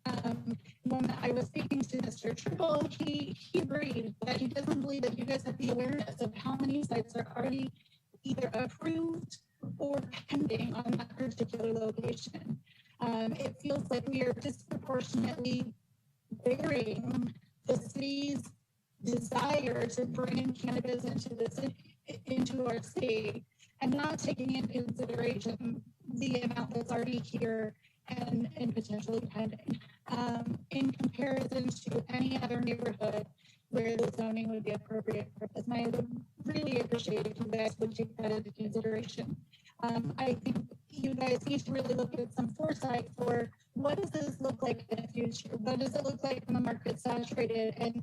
Ave. When I was speaking to Mr. Triple, he agreed that he doesn't believe that you guys have the awareness of how many sites are already either approved or pending on that particular location. It feels like we are disproportionately burying the city's desire to bring in cannabis into our state and not taking into consideration the amount that's already here and potentially pending. In comparison to any other neighborhood where the zoning would be appropriate for this. And I would really appreciate if you guys would take that into consideration. I think you guys need to really look at some foresight for what does this look like in the future? What does it look like when the market's saturated and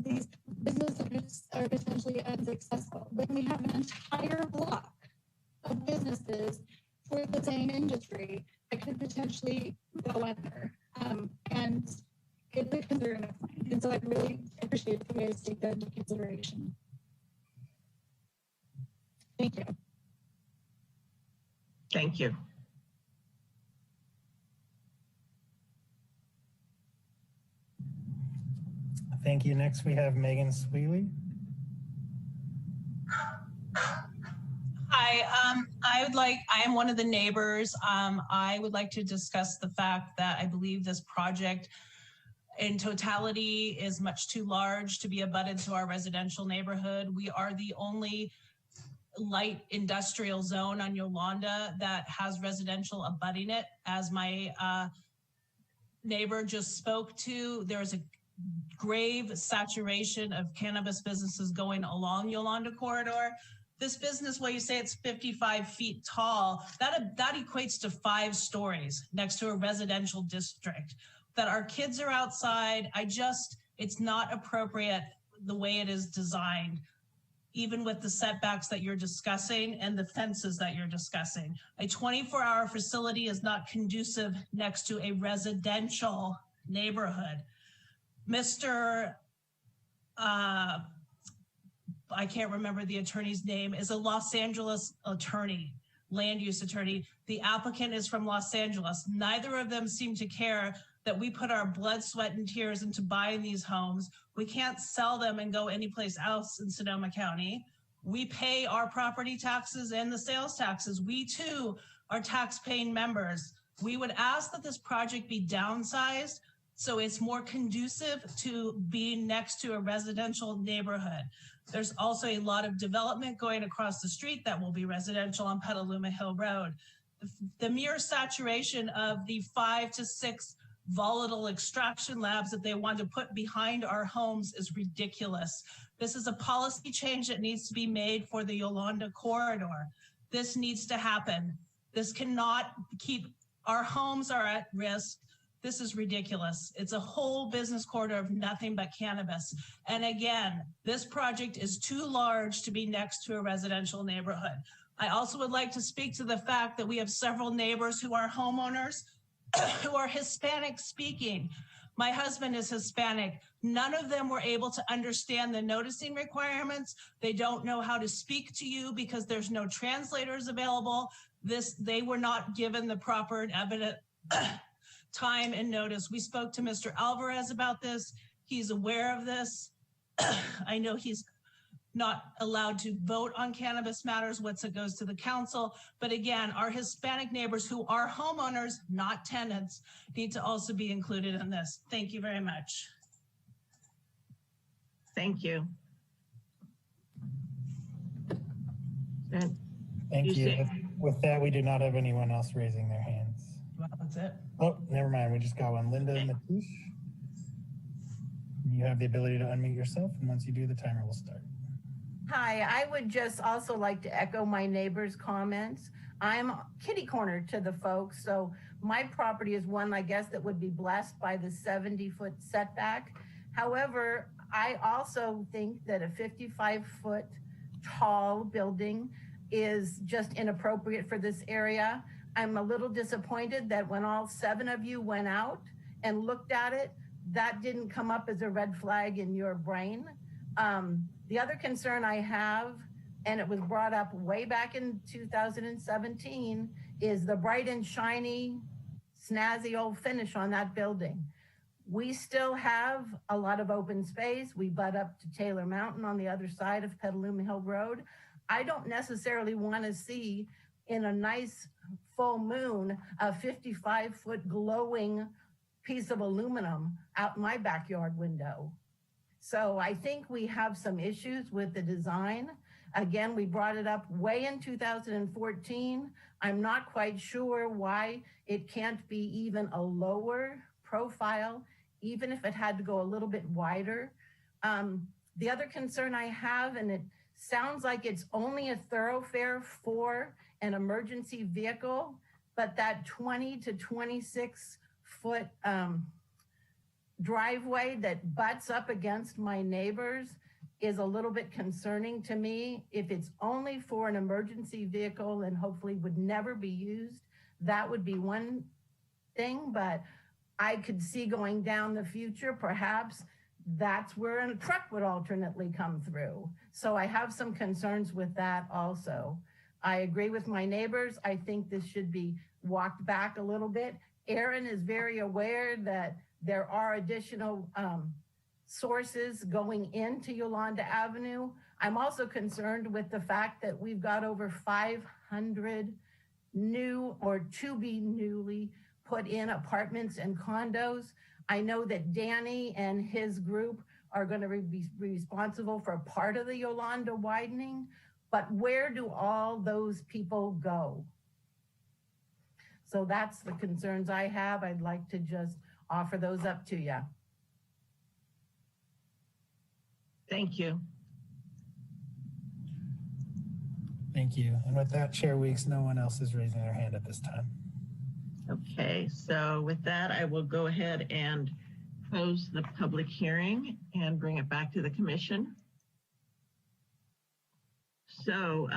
these businesses are potentially unsuccessful? When we have an entire block of businesses for the same industry that could potentially go under. And it's a concern of mine. And so I'd really appreciate if you guys take that into consideration. Thank you. Thank you. Thank you. Next, we have Megan Sweely. Hi, I am one of the neighbors. I would like to discuss the fact that I believe this project in totality is much too large to be abutted to our residential neighborhood. We are the only light industrial zone on Yolanda that has residential abutting it. As my neighbor just spoke to, there's a grave saturation of cannabis businesses going along Yolanda corridor. This business, where you say it's 55 feet tall, that equates to 5 stories next to a residential district. That our kids are outside. It's not appropriate the way it is designed, even with the setbacks that you're discussing and the fences that you're discussing. A 24-hour facility is not conducive next to a residential neighborhood. Mr. I can't remember the attorney's name, is a Los Angeles attorney, land use attorney. The applicant is from Los Angeles. Neither of them seem to care that we put our blood, sweat, and tears into buying these homes. We can't sell them and go anyplace else in Sonoma County. We pay our property taxes and the sales taxes. We too are tax-paying members. We would ask that this project be downsized so it's more conducive to being next to a residential neighborhood. There's also a lot of development going across the street that will be residential on Petaluma Hill Road. The mere saturation of the 5 to 6 volatile extraction labs that they want to put behind our homes is ridiculous. This is a policy change that needs to be made for the Yolanda corridor. This needs to happen. This cannot keep, our homes are at risk. This is ridiculous. It's a whole business corridor of nothing but cannabis. And again, this project is too large to be next to a residential neighborhood. I also would like to speak to the fact that we have several neighbors who are homeowners who are Hispanic speaking. My husband is Hispanic. None of them were able to understand the noticing requirements. They don't know how to speak to you because there's no translators available. They were not given the proper and evident time and notice. We spoke to Mr. Alvarez about this. He's aware of this. I know he's not allowed to vote on cannabis matters once it goes to the council. But again, our Hispanic neighbors who are homeowners, not tenants, need to also be included in this. Thank you very much. Thank you. Thank you. With that, we do not have anyone else raising their hands. Well, that's it. Oh, never mind. We just got one. Linda Matouche. You have the ability to unmute yourself, and once you do, the timer will start. Hi, I would just also like to echo my neighbor's comments. I'm kitty corner to the folks, so my property is one, I guess, that would be blessed by the 70-foot setback. However, I also think that a 55-foot tall building is just inappropriate for this area. I'm a little disappointed that when all 7 of you went out and looked at it, that didn't come up as a red flag in your brain. The other concern I have, and it was brought up way back in 2017, is the bright and shiny, snazzy old finish on that building. We still have a lot of open space. We butt up to Taylor Mountain on the other side of Petaluma Hill Road. I don't necessarily want to see in a nice full moon a 55-foot glowing piece of aluminum out my backyard window. So I think we have some issues with the design. Again, we brought it up way in 2014. I'm not quite sure why it can't be even a lower profile, even if it had to go a little bit wider. The other concern I have, and it sounds like it's only a thoroughfare for an emergency vehicle, but that 20 to 26 foot driveway that butts up against my neighbors is a little bit concerning to me. If it's only for an emergency vehicle and hopefully would never be used, that would be one thing, but I could see going down the future, perhaps that's where a truck would alternately come through. So I have some concerns with that also. I agree with my neighbors. I think this should be walked back a little bit. Aaron is very aware that there are additional sources going into Yolanda Avenue. I'm also concerned with the fact that we've got over 500 new or to be newly put in apartments and condos. I know that Danny and his group are going to be responsible for part of the Yolanda widening, but where do all those people go? So that's the concerns I have. I'd like to just offer those up to you. Thank you. Thank you. And with that, Chair Weeks, no one else is raising their hand at this time. Okay, so with that, I will go ahead and close the public hearing and bring it back to the commission. So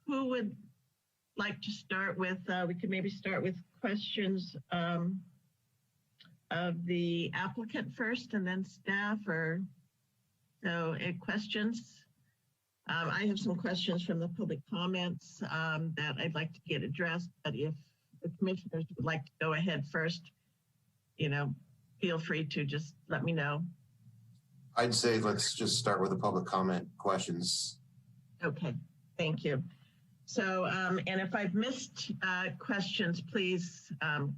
who would like to start with, we could maybe start with questions of the applicant first and then staff, or so questions. I have some questions from the public comments that I'd like to get addressed, but if the commissioners would like to go ahead first, feel free to just let me know. I'd say let's just start with the public comment questions. Okay, thank you. So, and if I've missed questions, please,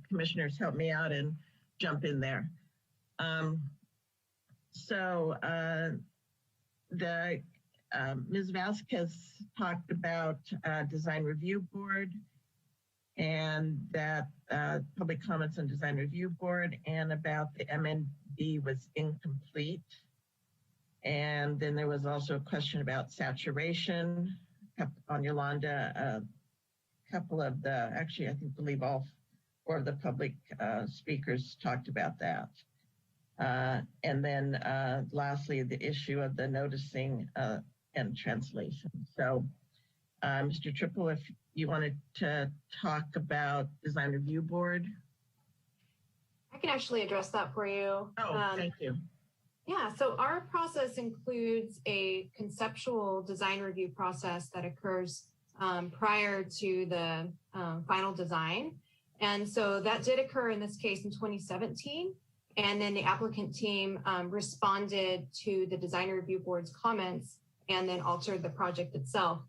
commissioners, help me out and jump in there. Ms. Vasquez talked about design review board and that public comments on design review board and about the MND was incomplete. And then there was also a question about saturation on Yolanda. A couple of the, actually, I believe all four of the public speakers talked about that. And then lastly, the issue of the noticing and translation. So Mr. Triple, if you wanted to talk about design review board. I can actually address that for you. Oh, thank you. Yeah, so our process includes a conceptual design review process that occurs prior to the final design. And so that did occur in this case in 2017. And then the applicant team responded to the design review board's comments and then altered the project itself.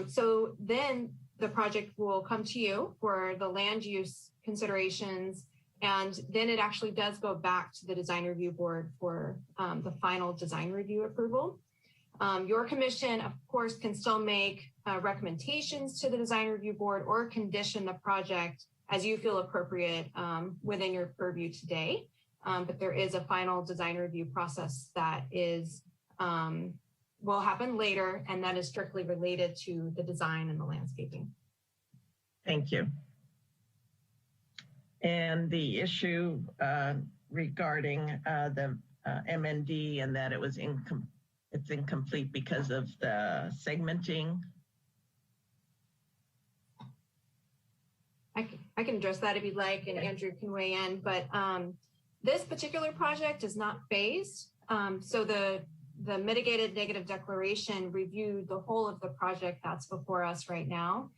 So then the project will come to you for the land use considerations, and then it actually does go back to the design review board for the final design review approval. Your commission, of course, can still make recommendations to the design review board or condition the project as you feel appropriate within your purview today. But there is a final design review process that is will happen later, and that is strictly related to the design and the landscaping. Thank you. And the issue regarding the MND and that it was it's incomplete because of the segmenting. I can address that if you'd like, and Andrew can weigh in, but this particular project is not phased. So the the mitigated negative declaration reviewed the whole of the project that's before us right now.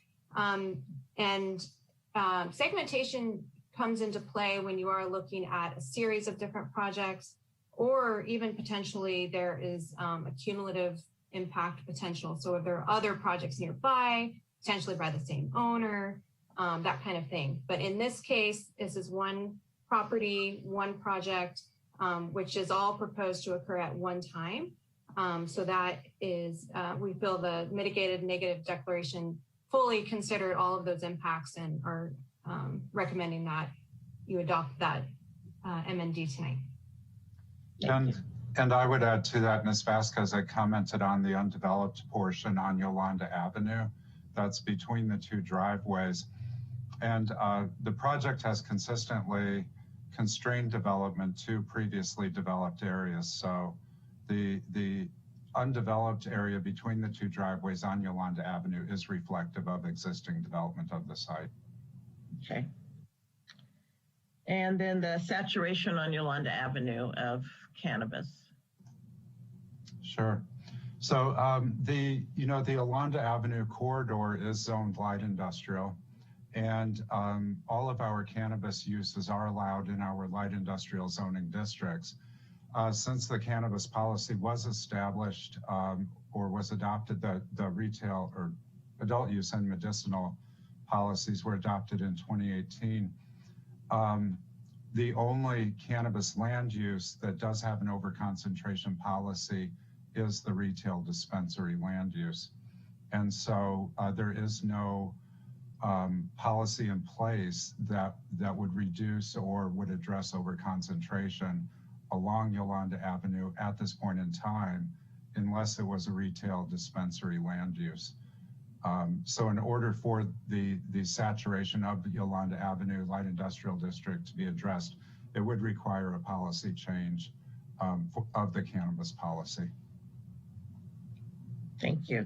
Segmentation comes into play when you are looking at a series of different projects, or even potentially there is a cumulative impact potential. So if there are other projects nearby, potentially by the same owner, that kind of thing. But in this case, this is one property, one project, which is all proposed to occur at one time. So that is, we feel the mitigated negative declaration fully considered all of those impacts and are recommending that you adopt that MND tonight. And I would add to that, Ms. Vasquez, I commented on the undeveloped portion on Yolanda Avenue. That's between the two driveways. And the project has consistently constrained development to previously developed areas. So the undeveloped area between the two driveways on Yolanda Avenue is reflective of existing development of the site. Okay. And then the saturation on Yolanda Avenue of cannabis. Sure. So the Yolanda Avenue corridor is zoned light industrial, and all of our cannabis uses are allowed in our light industrial zoning districts. Since the cannabis policy was established or was adopted, the retail or adult use and medicinal policies were adopted in 2018. The only cannabis land use that does have an overconcentration policy is the retail dispensary land use. And so there is no policy in place that would reduce or would address overconcentration along Yolanda Avenue at this point in time, unless it was a retail dispensary land use. So in order for the saturation of the Yolanda Avenue light industrial district to be addressed, it would require a policy change of the cannabis policy. Thank you.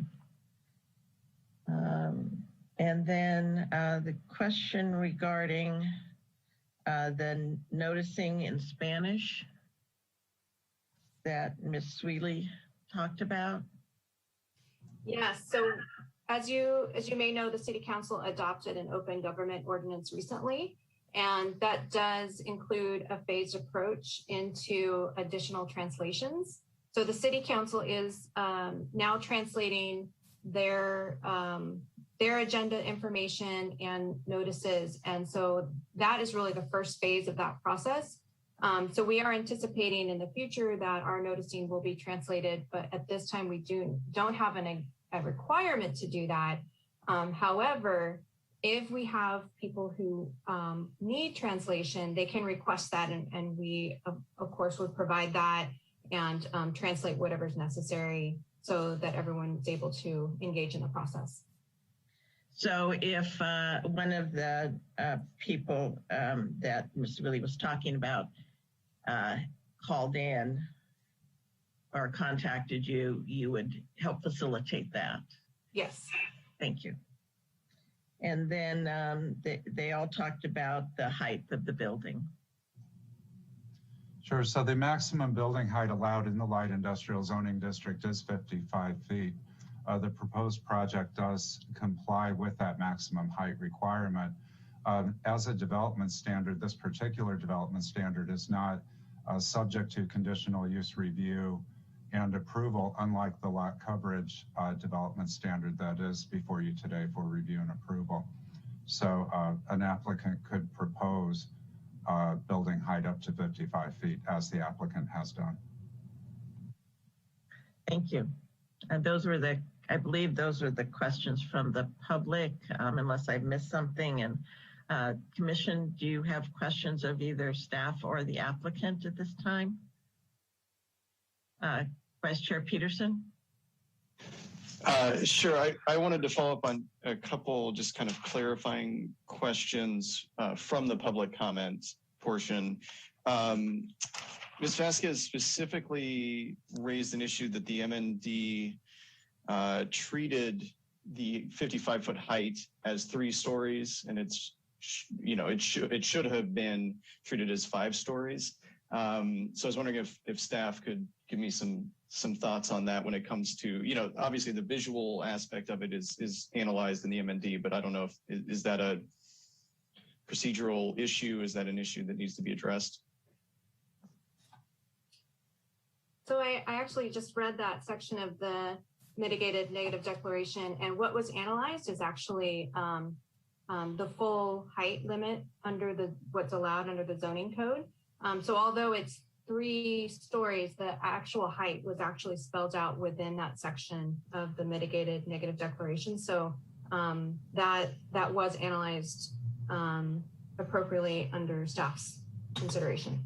And then the question regarding the noticing in Spanish that Ms. Sweeley talked about. Yes, so as you may know, the City Council adopted an open government ordinance recently, and that does include a phased approach into additional translations. So the City Council is now translating their agenda information and notices, and so that is really the first phase of that process. So we are anticipating in the future that our noticing will be translated, but at this time we don't have a requirement to do that. However, if we have people who need translation, they can request that, and we of course would provide that and translate whatever's necessary so that everyone is able to engage in the process. So if one of the people that Ms. Willie was talking about called in or contacted you, you would help facilitate that? Yes. Thank you. And then they all talked about the height of the building. Sure. So the maximum building height allowed in the light industrial zoning district is 55 feet. The proposed project does comply with that maximum height requirement. As a development standard, this particular development standard is not subject to conditional use review and approval, unlike the lot coverage development standard that is before you today for review and approval. So an applicant could propose building height up to 55 feet, as the applicant has done. Thank you. And those were I believe those were the questions from the public, unless I missed something. And Commission, do you have questions of either staff or the applicant at this time? Vice Chair Peterson? Sure. I wanted to follow up on a couple just kind of clarifying questions from the public comments portion. Ms. Vasquez specifically raised an issue that the MND treated the 55-foot height as 3 stories, and it should have been treated as 5 stories. So I was wondering if staff could give me some some thoughts on that when it comes to, obviously the visual aspect of it is analyzed in the MND, but I don't know if, is that a procedural issue? Is that an issue that needs to be addressed? So I actually just read that section of the mitigated negative declaration, and what was analyzed is actually the full height limit under what's allowed under the zoning code. So although it's 3 stories, the actual height was actually spelled out within that section of the mitigated negative declaration. So that was analyzed appropriately under staff's consideration.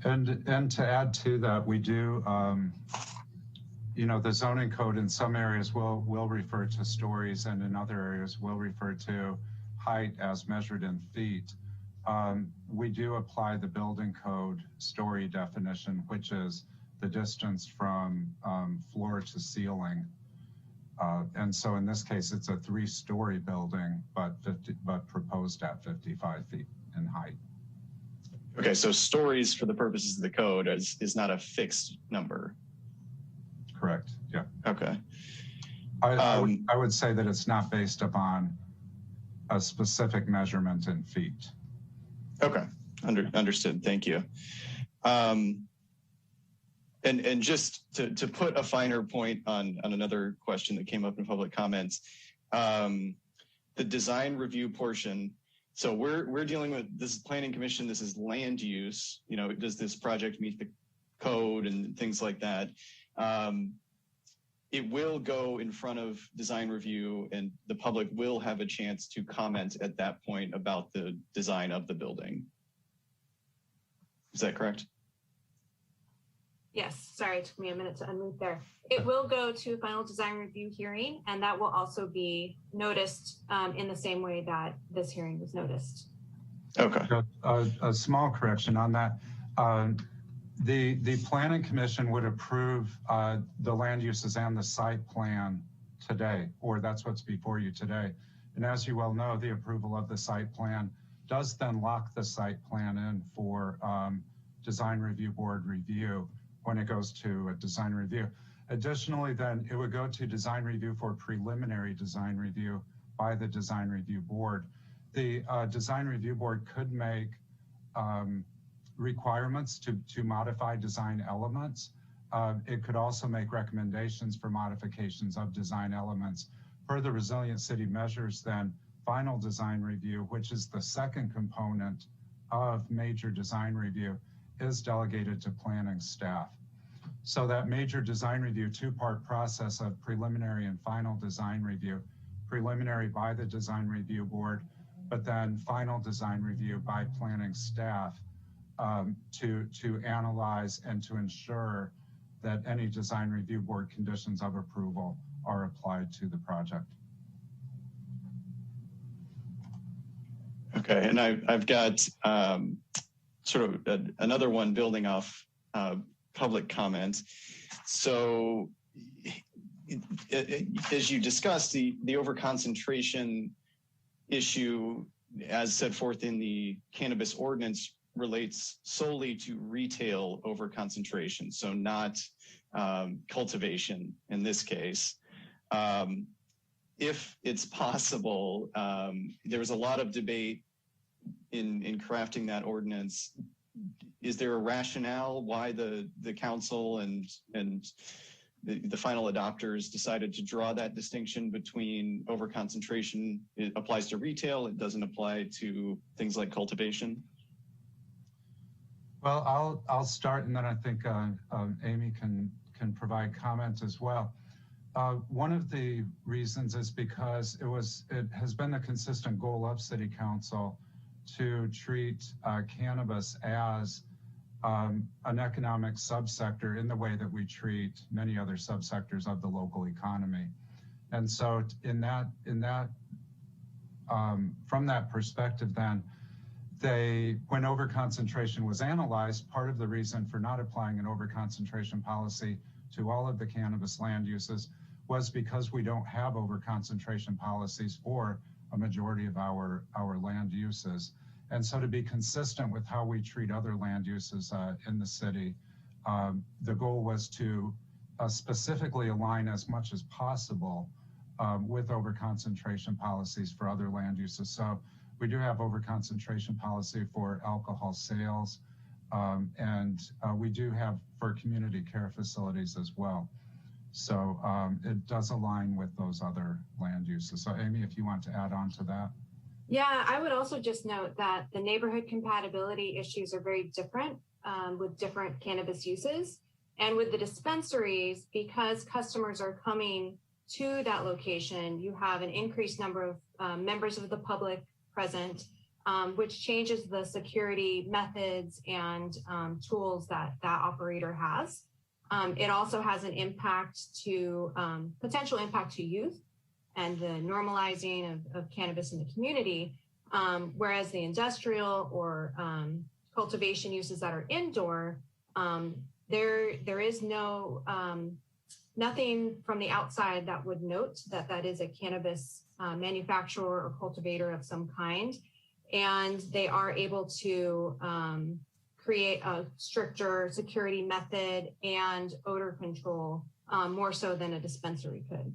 And to add to that, we do, the zoning code in some areas will refer to stories, and in other areas will refer to height as measured in feet. We do apply the building code story definition, which is the distance from floor to ceiling. And so in this case, it's a 3-story building, but proposed at 55 feet in height. Okay, so stories for the purposes of the code is not a fixed number. Correct, yeah. Okay. I would say that it's not based upon a specific measurement in feet. Okay, understood, thank you. And just to put a finer point on another question that came up in public comments, the design review portion. So we're dealing with, this is planning commission, this is land use, does this project meet the code and things like that. It will go in front of design review, and the public will have a chance to comment at that point about the design of the building. Is that correct? Yes, sorry, it took me a minute to unmute there. It will go to final design review hearing, and that will also be noticed in the same way that this hearing was noticed. Okay. A small correction on that. The planning commission would approve the land uses and the site plan today, or that's what's before you today. And as you well know, the approval of the site plan does then lock the site plan in for design review board review when it goes to a design review. Additionally, then it would go to design review for preliminary design review by the design review board. The design review board could make requirements to modify design elements. It could also make recommendations for modifications of design elements. Per the resilient city measures, then final design review, which is the second component of major design review, is delegated to planning staff. So that major design review 2-part process of preliminary and final design review, preliminary by the design review board, but then final design review by planning staff to analyze and to ensure that any design review board conditions of approval are applied to the project. Okay, and I've got sort of another one building off public comment. So as you discussed, the overconcentration issue as set forth in the cannabis ordinance relates solely to retail overconcentration, so not cultivation in this case. If it's possible, there was a lot of debate in crafting that ordinance. Is there a rationale why the council and the final adopters decided to draw that distinction between overconcentration? It applies to retail, it doesn't apply to things like cultivation? Well, I'll start, and then I think Amy can provide comment as well. One of the reasons is because it has been the consistent goal of City Council to treat cannabis as an economic subsector in the way that we treat many other subsectors of the local economy. And so from that perspective then, when overconcentration was analyzed, part of the reason for not applying an overconcentration policy to all of the cannabis land uses was because we don't have overconcentration policies for a majority of our land uses. And so to be consistent with how we treat other land uses in the city, the goal was to specifically align as much as possible with overconcentration policies for other land uses. So we do have overconcentration policy for alcohol sales, and we do have for community care facilities as well. So it does align with those other land uses. So Amy, if you want to add on to that. Yeah, I would also just note that the neighborhood compatibility issues are very different with different cannabis uses. And with the dispensaries, because customers are coming to that location, you have an increased number of members of the public present, which changes the security methods and tools that that operator has. It also has an impact to potential impact to youth and the normalizing of cannabis in the community, whereas the industrial or cultivation uses that are indoor, there is no nothing from the outside that would note that that is a cannabis manufacturer or cultivator of some kind, and they are able to create a stricter security method and odor control more so than a dispensary could.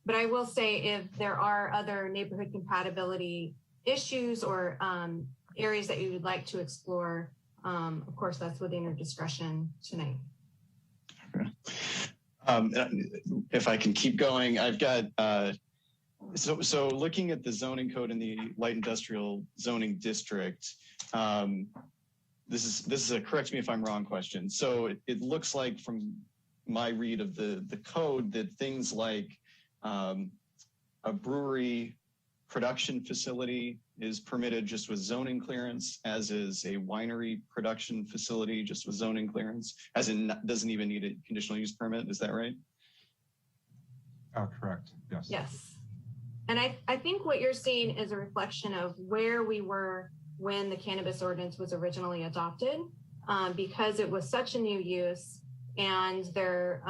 But I will say, if there are other neighborhood compatibility issues or areas that you would like to explore, of course, that's within your discretion tonight. If I can keep going, I've got, so looking at the zoning code in the light industrial zoning district, this is a correct me if I'm wrong question. So it looks like from my read of the code that things like a brewery production facility is permitted just with zoning clearance, as is a winery production facility just with zoning clearance, as in doesn't even need a conditional use permit. Is that right? Correct. Yes. Yes. And I think what you're seeing is a reflection of where we were when the cannabis ordinance was originally adopted, because it was such a new use, and there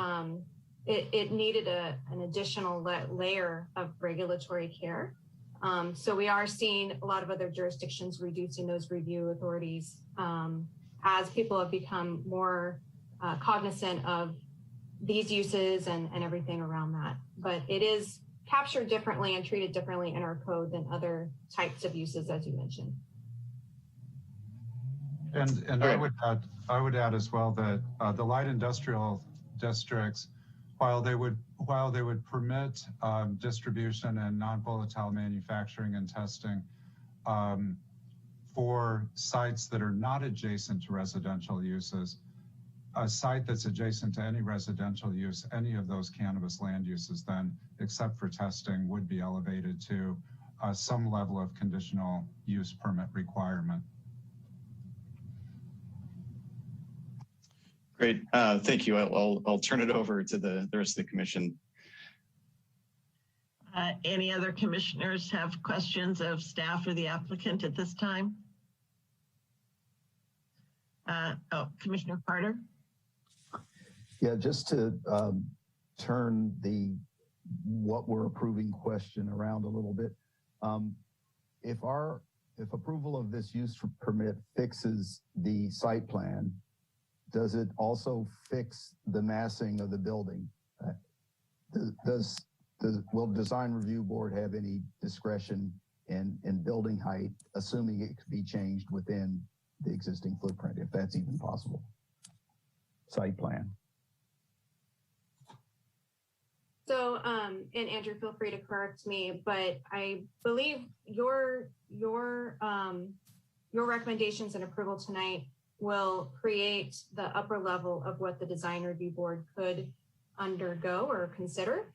it needed an additional layer of regulatory care. So we are seeing a lot of other jurisdictions reducing those review authorities as people have become more cognizant of these uses and everything around that. But it is captured differently and treated differently in our code than other types of uses, as you mentioned. And I would add as well that the light industrial districts, while they would permit distribution and non-volatile manufacturing and testing for sites that are not adjacent to residential uses, a site that's adjacent to any residential use, any of those cannabis land uses then, except for testing, would be elevated to some level of conditional use permit requirement. Great, thank you. I'll turn it over to the rest of the commission. Any other commissioners have questions of staff or the applicant at this time? Commissioner Carter? Yeah, just to turn the what we're approving question around a little bit. If approval of this use permit fixes the site plan, does it also fix the massing of the building? Will design review board have any discretion in building height, assuming it could be changed within the existing footprint, if that's even possible? Site plan. So, and Andrew, feel free to correct me, but I believe your recommendations and approval tonight will create the upper level of what the design review board could undergo or consider.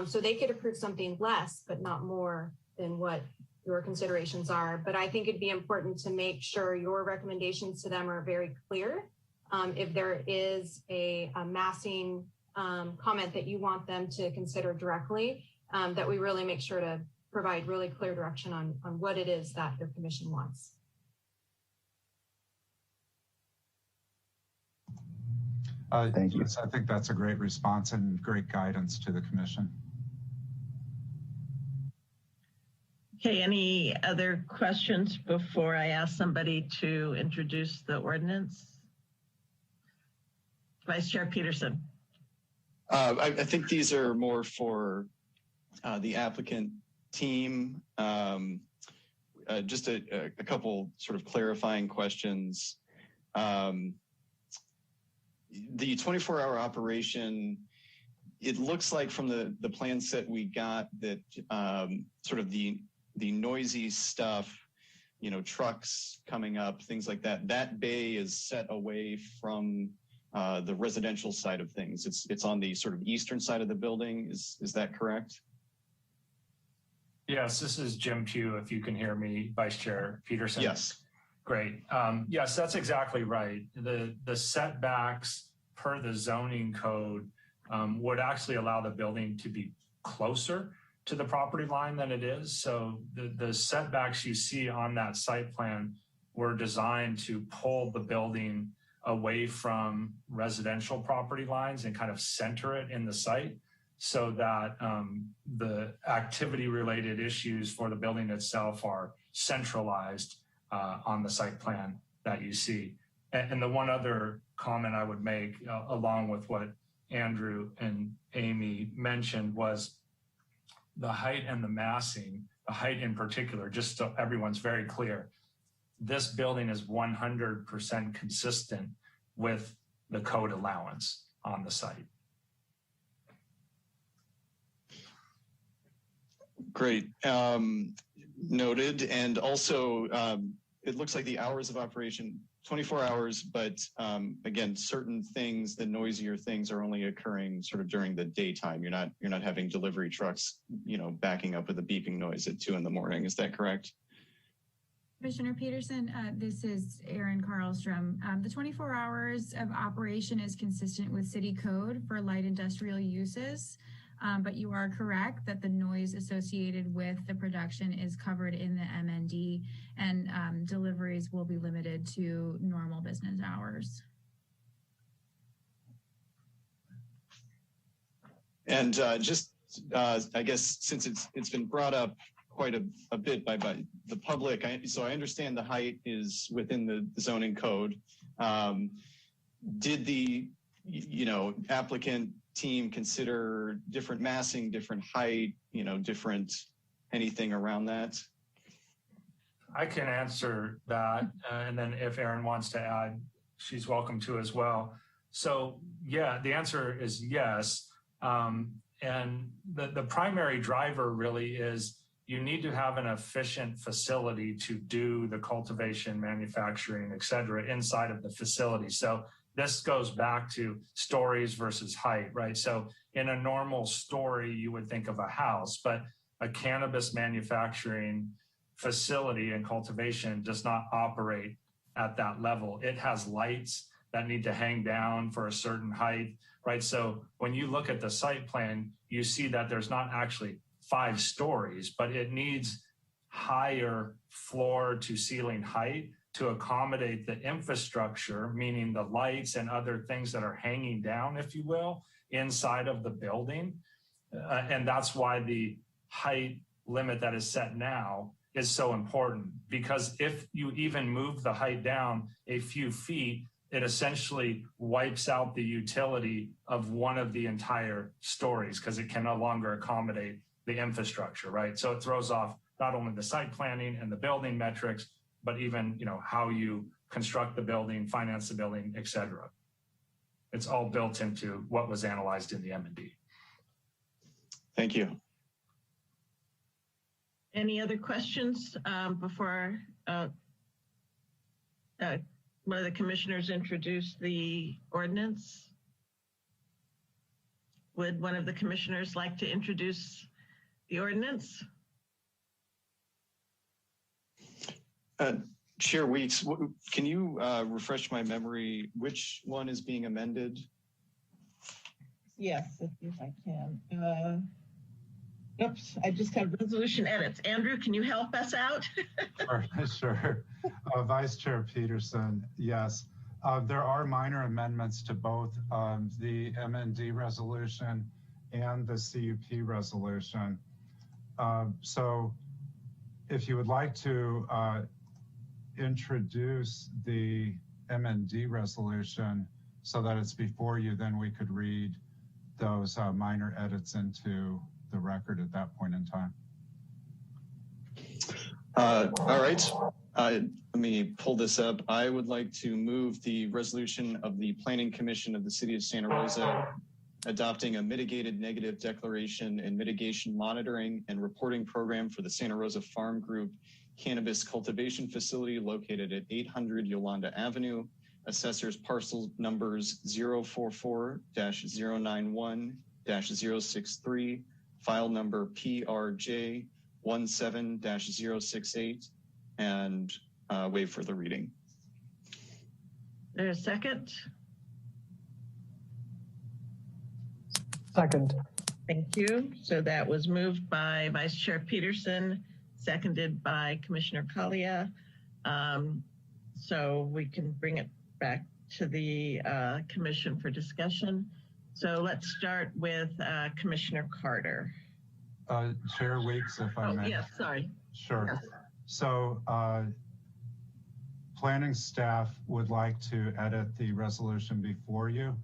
So they could approve something less, but not more than what your considerations are. But I think it'd be important to make sure your recommendations to them are very clear. If there is a massing comment that you want them to consider directly, that we really make sure to provide really clear direction on what it is that their commission wants. Thank you. I think that's a great response and great guidance to the commission. Okay, any other questions before I ask somebody to introduce the ordinance? Vice Chair Peterson. I think these are more for the applicant team. Just a couple sort of clarifying questions. The 24-hour operation, it looks like from the plan set we got that sort of the noisy stuff, you know, trucks coming up, things like that, that bay is set away from the residential side of things. It's on the sort of eastern side of the building. Is that correct? Yes, this is Jim Pugh, if you can hear me, Vice Chair Peterson. Yes. Great. Yes, that's exactly right. The setbacks per the zoning code would actually allow the building to be closer to the property line than it is. So the setbacks you see on that site plan were designed to pull the building away from residential property lines and kind of center it in the site so that the activity related issues for the building itself are centralized on the site plan that you see. And the one other comment I would make along with what Andrew and Amy mentioned was the height and the massing, the height in particular, just so everyone's very clear, this building is 100% consistent with the code allowance on the site. Great. Noted. And also, it looks like the hours of operation, 24 hours, but again, certain things, the noisier things are only occurring sort of during the daytime. You're not having delivery trucks, you know, backing up with a beeping noise at 2 a.m. Is that correct? Commissioner Peterson, this is Erin Carlstrom. The 24 hours of operation is consistent with city code for light industrial uses, but you are correct that the noise associated with the production is covered in the MND, and deliveries will be limited to normal business hours. And just, I guess, since it's been brought up quite a bit by the public, so I understand the height is within the zoning code. Did the, you know, applicant team consider different massing, different height, you know, different anything around that? I can answer that. And then if Erin wants to add, she's welcome to as well. So yeah, the answer is yes. And the primary driver really is you need to have an efficient facility to do the cultivation, manufacturing, et cetera, inside of the facility. So this goes back to stories versus height, right? So in a normal story, you would think of a house, but a cannabis manufacturing facility and cultivation does not operate at that level. It has lights that need to hang down for a certain height, right? So when you look at the site plan, you see that there's not actually 5 stories, but it needs higher floor to ceiling height to accommodate the infrastructure, meaning the lights and other things that are hanging down, if you will, inside of the building. And that's why the height limit that is set now is so important, because if you even move the height down a few feet, it essentially wipes out the utility of one of the entire stories because it can no longer accommodate the infrastructure, right? So it throws off not only the site planning and the building metrics, but even, you know, how you construct the building, finance the building, et cetera. It's all built into what was analyzed in the M&D. Thank you. Any other questions before one of the commissioners introduce the ordinance? Would one of the commissioners like to introduce the ordinance? Chair Weeks, can you refresh my memory? Which one is being amended? Yes, if I can. Oops, I just have resolution edits. Andrew, can you help us out? Sure. Vice Chair Peterson, yes. There are minor amendments to both the MND resolution and the CUP resolution. So if you would like to introduce the MND resolution so that it's before you, then we could read those minor edits into the record at that point in time. All right. Let me pull this up. I would like to move the resolution of the Planning Commission of the City of Santa Rosa adopting a mitigated negative declaration and mitigation monitoring and reporting program for the Santa Rosa Farm Group cannabis cultivation facility located at 800 Yolanda Avenue, assessors parcel numbers 044-091-063, file number PRJ 17-068, and waive further reading. There's a second. Second. Thank you. So that was moved by Vice Chair Peterson, seconded by Commissioner Kalia. So we can bring it back to the commission for discussion. So let's start with Commissioner Carter. Chair Weeks, if I may. Yes, sorry. Sure. Yes. So planning staff would like to edit the resolution before you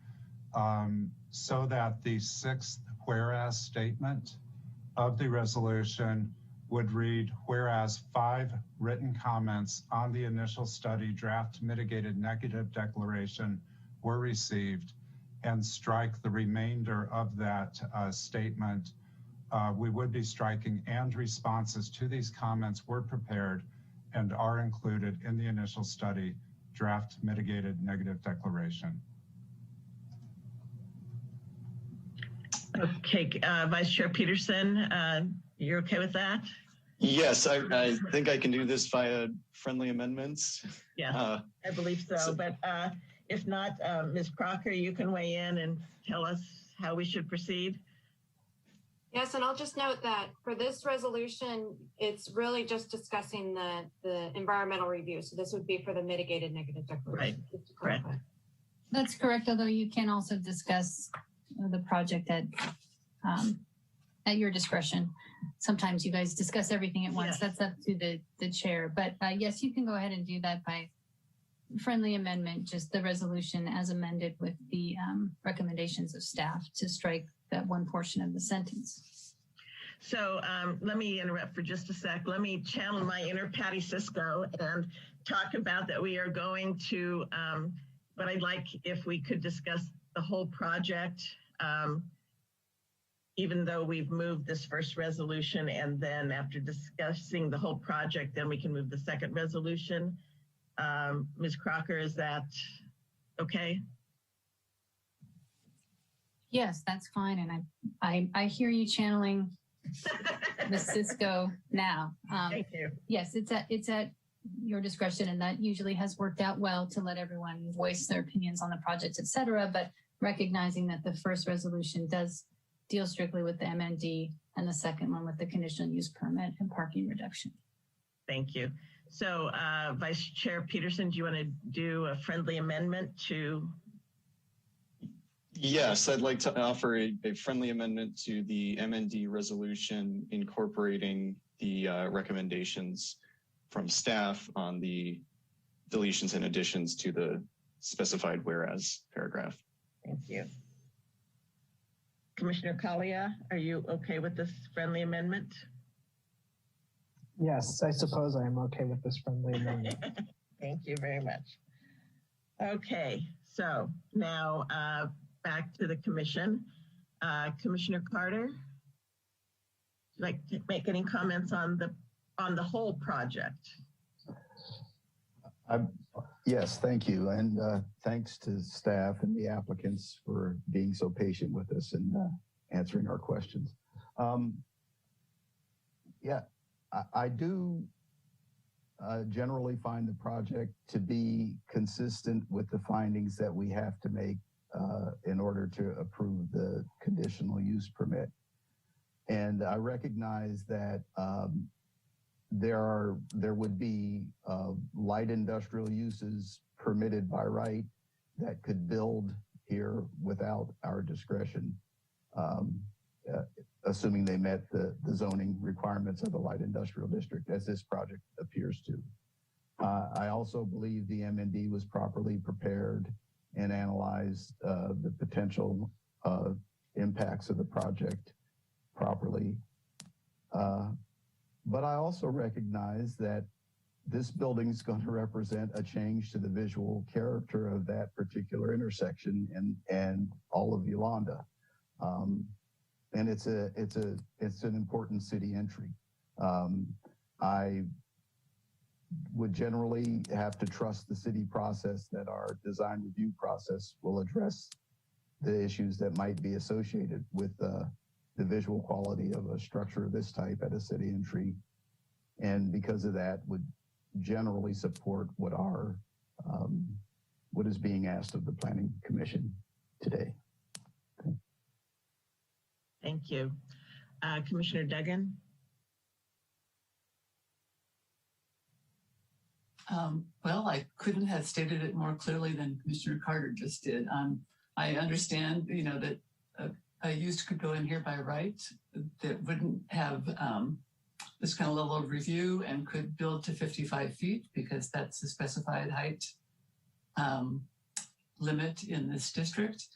so that the sixth whereas statement of the resolution would read, whereas 5 written comments on the initial study draft mitigated negative declaration were received, and strike the remainder of that statement. We would be striking, and responses to these comments were prepared and are included in the initial study draft mitigated negative declaration. Okay, Vice Chair Peterson, you're okay with that? Yes, I think I can do this via friendly amendments. Yeah, I believe so. But if not, Ms. Crocker, you can weigh in and tell us how we should proceed. Yes, and I'll just note that for this resolution, it's really just discussing the environmental review. So this would be for the mitigated negative declaration. Right, correct. That's correct, although you can also discuss the project at your discretion. Sometimes you guys discuss everything at once. Yes. That's up to the chair. But yes, you can go ahead and do that by friendly amendment, just the resolution as amended with the recommendations of staff to strike that one portion of the sentence. So let me interrupt for just a sec. Let me channel my inner Patty Cisco and talk about that we are going to, but I'd like if we could discuss the whole project, even though we've moved this first resolution, and then after discussing the whole project, then we can move the second resolution. Ms. Crocker, is that okay? Yes, that's fine. And I hear you channeling the Cisco now. Thank you. Yes, it's at your discretion, and that usually has worked out well to let everyone voice their opinions on the project, et cetera, but recognizing that the first resolution does deal strictly with the MND and the second one with the conditional use permit and parking reduction. Thank you. So Vice Chair Peterson, do you want to do a friendly amendment to? Yes, I'd like to offer a friendly amendment to the MND resolution incorporating the recommendations from staff on the deletions and additions to the specified whereas paragraph. Thank you. Commissioner Kalia, are you okay with this friendly amendment? Yes, I suppose I am okay with this friendly amendment. Thank you very much. Okay, so now back to the commission. Commissioner Carter, would you like to make any comments on the whole project? Yes, thank you. And thanks to staff and the applicants for being so patient with us and answering our questions. Yeah, I do generally find the project to be consistent with the findings that we have to make in order to approve the conditional use permit. And I recognize that there would be light industrial uses permitted by right that could build here without our discretion. assuming they met the zoning requirements of a light industrial district, as this project appears to. I also believe the MND was properly prepared and analyzed the potential impacts of the project properly. But I also recognize that this building is going to represent a change to the visual character of that particular intersection and all of Yolanda. And it's an important city entry. I would generally have to trust the city process that our design review process will address the issues that might be associated with the visual quality of a structure of this type at a city entry. And because of that, would generally support what is being asked of the Planning Commission today. Okay. Thank you. Commissioner Duggan? Well, I couldn't have stated it more clearly than Commissioner Carter just did. I understand, that a use could go in here by right that wouldn't have this kind of level of review and could build to 55 feet because that's the specified height limit in this district.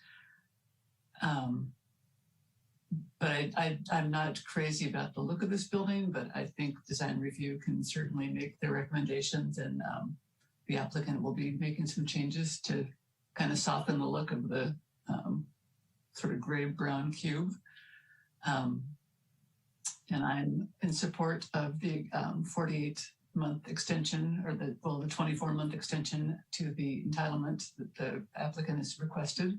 But I'm not crazy about the look of this building, but I think design review can certainly make their recommendations, and the applicant will be making some changes to kind of soften the look of the sort of gray brown cube. And I'm in support of the 48-month extension, or the 24-month extension to the entitlement that the applicant has requested.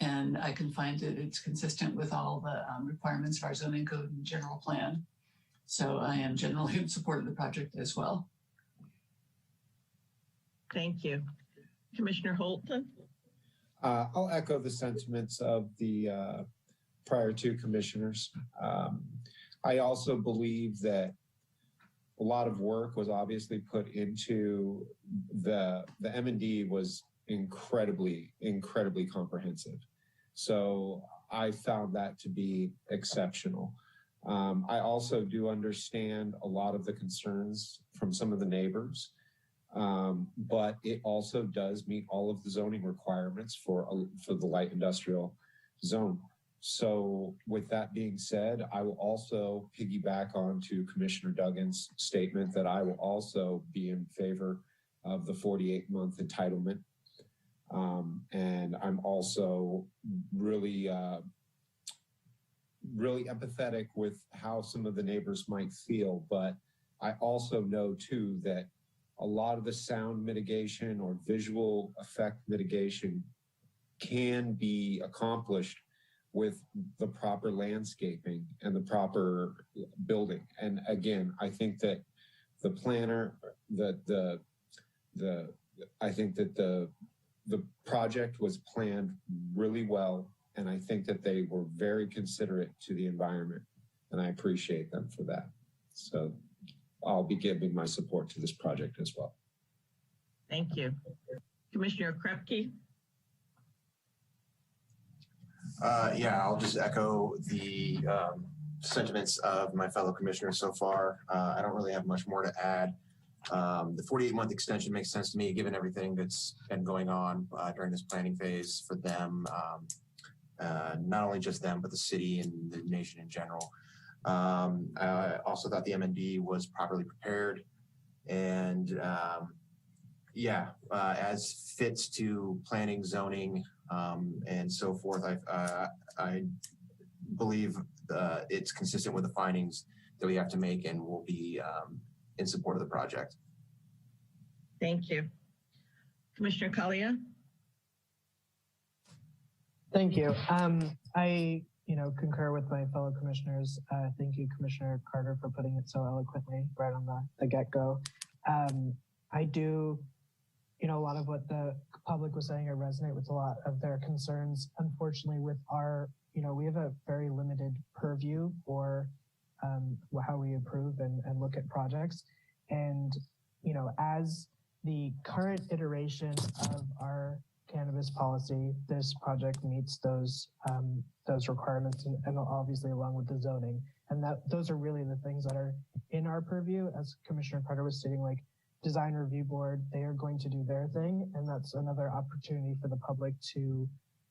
And I can find that it's consistent with all the requirements of our zoning code and general plan. So I am generally in support of the project as well. Thank you. Commissioner Holton? I'll echo the sentiments of the prior two commissioners. I also believe that a lot of work was obviously put into the M&D was incredibly comprehensive. So I found that to be exceptional. I also do understand a lot of the concerns from some of the neighbors, but it also does meet all of the zoning requirements for the light industrial zone. So with that being said, I will also piggyback onto Commissioner Duggan's statement that I will also be in favor of the 48-month entitlement. And I'm also really empathetic with how some of the neighbors might feel, but I also know too that a lot of the sound mitigation or visual effect mitigation can be accomplished with the proper landscaping and the proper building. And again, I think that the planner, I think that the project was planned really well, and I think that they were very considerate to the environment, and I appreciate them for that. So I'll be giving my support to this project as well. Thank you. Commissioner Krepke? Yeah, I'll just echo the sentiments of my fellow commissioners so far. I don't really have much more to add. The 48-month extension makes sense to me, given everything that's been going on during this planning phase for them, not only just them, but the city and the nation in general. I also thought the MND was properly prepared, and as fits to planning, zoning, and so forth. I believe it's consistent with the findings that we have to make, and will be in support of the project. Thank you. Commissioner Kalia? Thank you. I concur with my fellow commissioners. Thank you, Commissioner Carter, for putting it so eloquently right on the get-go. I do, a lot of what the public was saying, I resonate with a lot of their concerns. Unfortunately, with our, we have a very limited purview for how we approve and look at projects. And, as the current iteration of our cannabis policy, this project meets those requirements, and obviously along with the zoning. And those are really the things that are in our purview. As Commissioner Carter was stating, like design review board, they are going to do their thing, and that's another opportunity for the public to,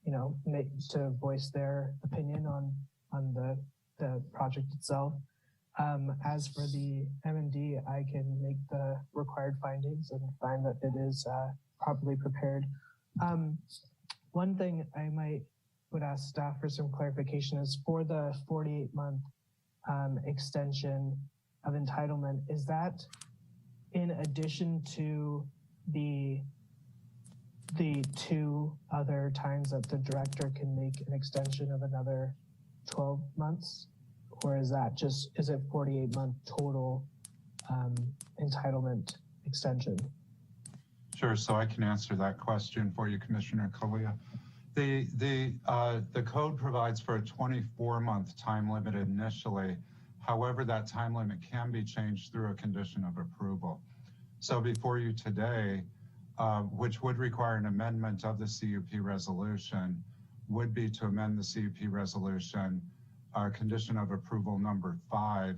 to voice their opinion on the project itself. As for the M&D, I can make the required findings and find that it is properly prepared. One thing I would ask staff for some clarification is for the 48-month extension of entitlement, is that in addition to the 2 other times that the director can make an extension of another 12 months? Or is it 48-month total entitlement extension? Sure, so I can answer that question for you, Commissioner Kalia. The code provides for a 24-month time limit initially. However, that time limit can be changed through a condition of approval. So before you today, which would require an amendment of the CUP resolution, would be to amend the CUP resolution, condition of approval number 5,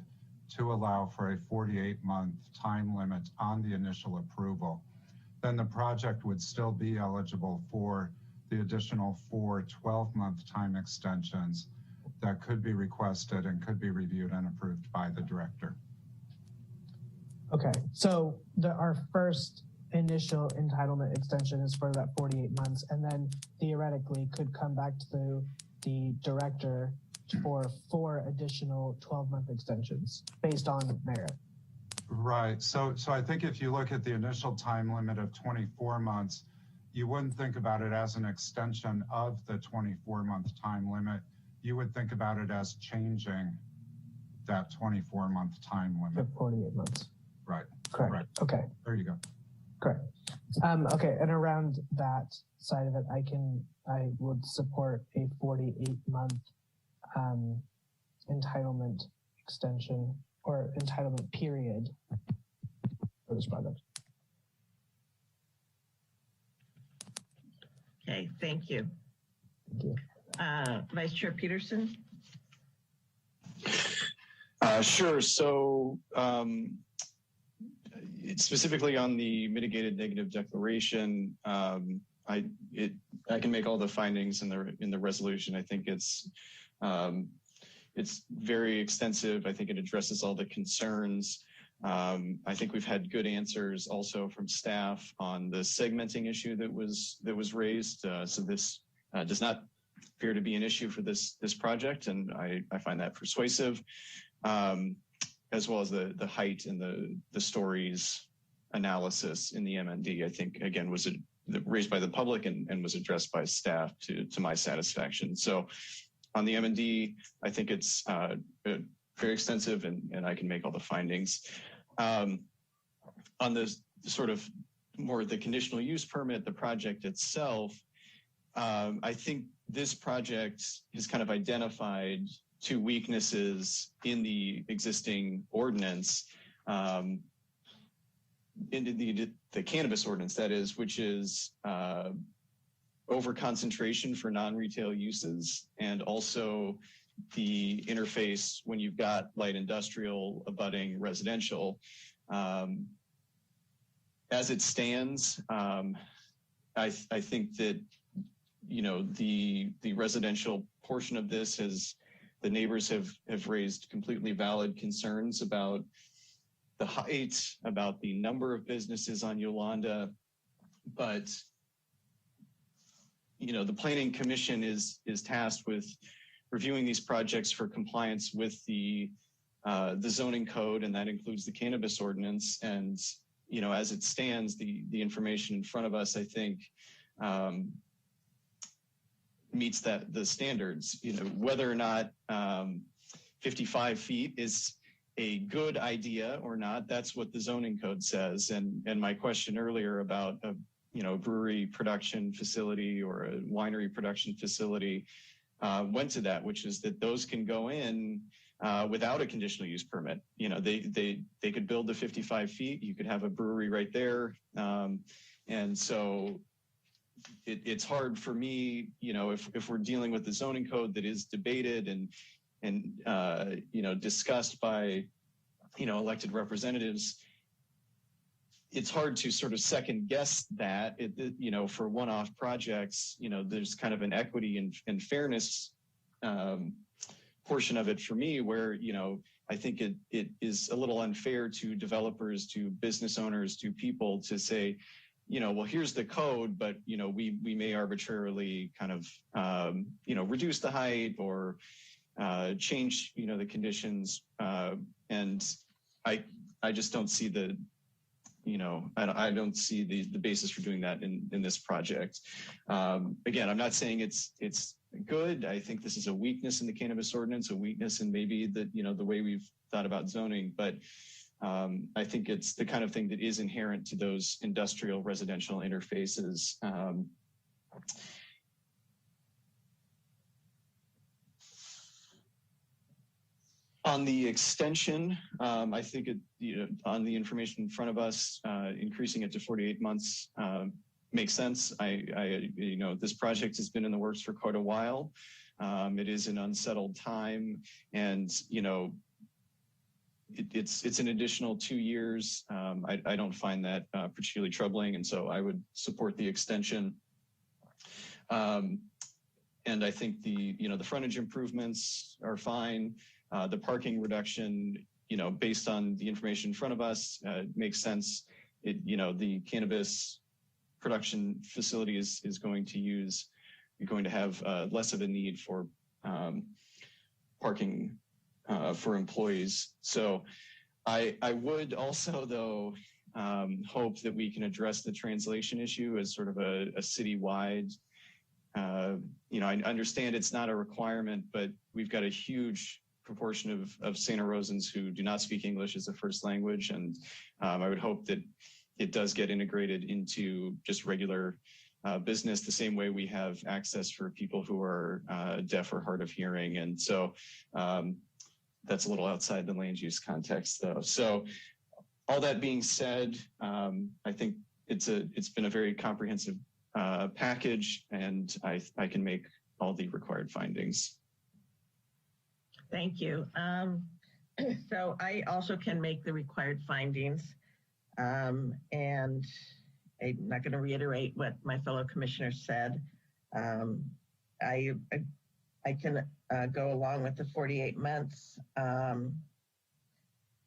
to allow for a 48-month time limit on the initial approval. Then the project would still be eligible for the additional 4 12-month time extensions that could be requested and could be reviewed and approved by the director. Okay, so our first initial entitlement extension is for that 48 months, and then theoretically could come back to the director for 4 additional 12-month extensions based on merit. Right, so I think if you look at the initial time limit of 24 months, you wouldn't think about it as an extension of the 24-month time limit. You would think about it as changing that 24-month time limit. 48 months. Right. Correct. Right. Okay. There you go. Correct. Okay, and around that side of it, I would support a 48-month entitlement extension or entitlement period for this project. Okay, thank you. Thank you. Vice Chair Peterson? Sure. So specifically on the mitigated negative declaration, I can make all the findings in the resolution. I think it's very extensive. I think it addresses all the concerns. I think we've had good answers also from staff on the segmenting issue that was raised. So this does not appear to be an issue for this project, and I find that persuasive, as well as the height and the stories analysis in the MND. I think again was raised by the public and was addressed by staff to my satisfaction. So on the MND, I think it's very extensive, and I can make all the findings. On the sort of more the conditional use permit, the project itself, I think this project has kind of identified 2 weaknesses in the existing ordinance, in the cannabis ordinance, that is, which is over-concentration for non-retail uses, and also the interface when you've got light industrial abutting residential. As it stands, I think that, the residential portion of this the neighbors have raised completely valid concerns about the height, about the number of businesses on Yolanda, but the Planning Commission is tasked with reviewing these projects for compliance with the zoning code, and that includes the cannabis ordinance. And as it stands, the information in front of us, I think, meets the standards. Whether or not 55 feet is a good idea or not, that's what the zoning code says. And my question earlier about a brewery production facility or a winery production facility went to that, which is that those can go in without a conditional use permit. They could build the 55 feet. You could have a brewery right there. And so, it's hard for me, if we're dealing with the zoning code that is debated and discussed by, elected representatives, it's hard to sort of second guess that, for one-off projects, there's kind of an equity and fairness portion of it for me where, I think it is a little unfair to developers, to business owners, to people to say, well, here's the code, but, we may arbitrarily kind of, reduce the height or change, the conditions. And I just don't see I don't see the basis for doing that in this project. Again, I'm not saying it's good. I think this is a weakness in the cannabis ordinance, a weakness in maybe the way we've thought about zoning, but I think it's the kind of thing that is inherent to those industrial residential interfaces. On the extension, I think on the information in front of us, increasing it to 48 months makes sense. This project has been in the works for quite a while. It is an unsettled time, and it's an additional 2 years. I don't find that particularly troubling, and so I would support the extension. And I think the frontage improvements are fine. The parking reduction, based on the information in front of us, makes sense. The cannabis production facility is going to have less of a need for parking for employees. So I would also, though, hope that we can address the translation issue as sort of a citywide. I understand it's not a requirement, but we've got a huge proportion of Santa Rosans who do not speak English as a first language. And I would hope that it does get integrated into just regular business the same way we have access for people who are deaf or hard of hearing. And so that's a little outside the land use context, though. So all that being said, I think it's been a very comprehensive package, and I can make all the required findings. Thank you. So I also can make the required findings, and I'm not going to reiterate what my fellow commissioners said. I can go along with the 48 months.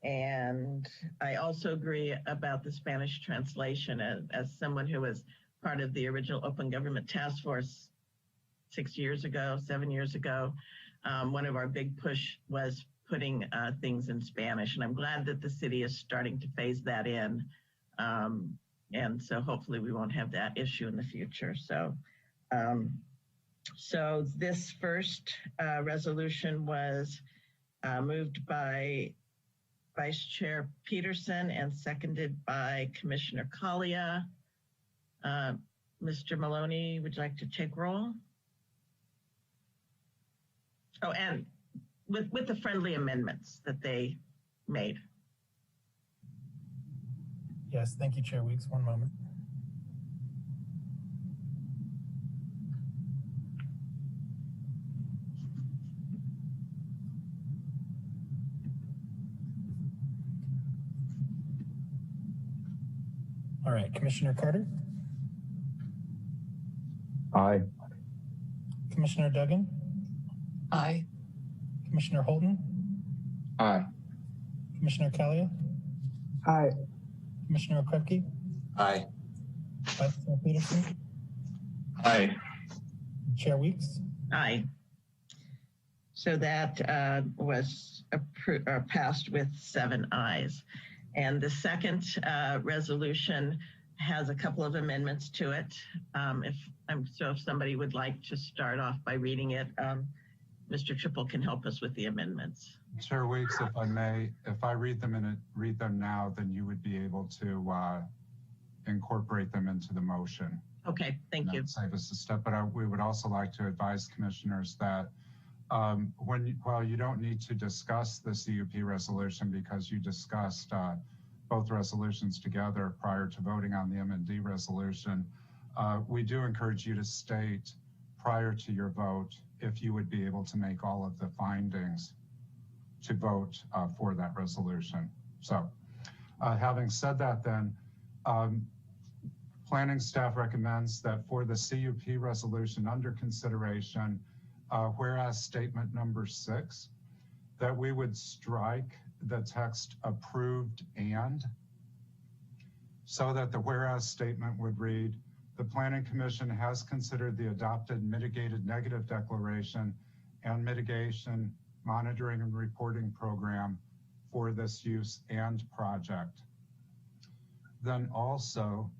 And I also agree about the Spanish translation. As someone who was part of the original Open Government Task Force 7 years ago, one of our big push was putting things in Spanish. And I'm glad that the city is starting to phase that in. And so hopefully we won't have that issue in the future. So, so this first resolution was moved by Vice Chair Peterson and seconded by Commissioner Collier. Mr. Maloney, would you like to take roll? Oh, and with the friendly amendments that they made. Yes, thank you, Chair Weeks. One moment. All right, Commissioner Carter? Aye. Commissioner Duggan? Aye. Commissioner Holton? Aye. Commissioner Kalia? Aye. Commissioner Krepke? Aye. Vice Chair Peterson? Aye. Chair Weeks? Aye. So that was passed with 7 ayes. And the second resolution has a couple of amendments to it. If somebody would like to start off by reading it, Mr. Triple can help us with the amendments. Chair Weeks, if I may, if I read them now, then you would be able to incorporate them into the motion. Okay, thank you. Save us a step, but we would also like to advise commissioners that while you don't need to discuss the CUP resolution because you discussed both resolutions together prior to voting on the MND resolution, we do encourage you to state prior to your vote if you would be able to make all of the findings to vote for that resolution. So having said that then, planning staff recommends that for the CUP resolution under consideration, whereas statement number 6, that we would strike the text approved and, so that the whereas statement would read, the Planning Commission has considered the adopted mitigated negative declaration and mitigation monitoring and reporting program for this use and project. Then also,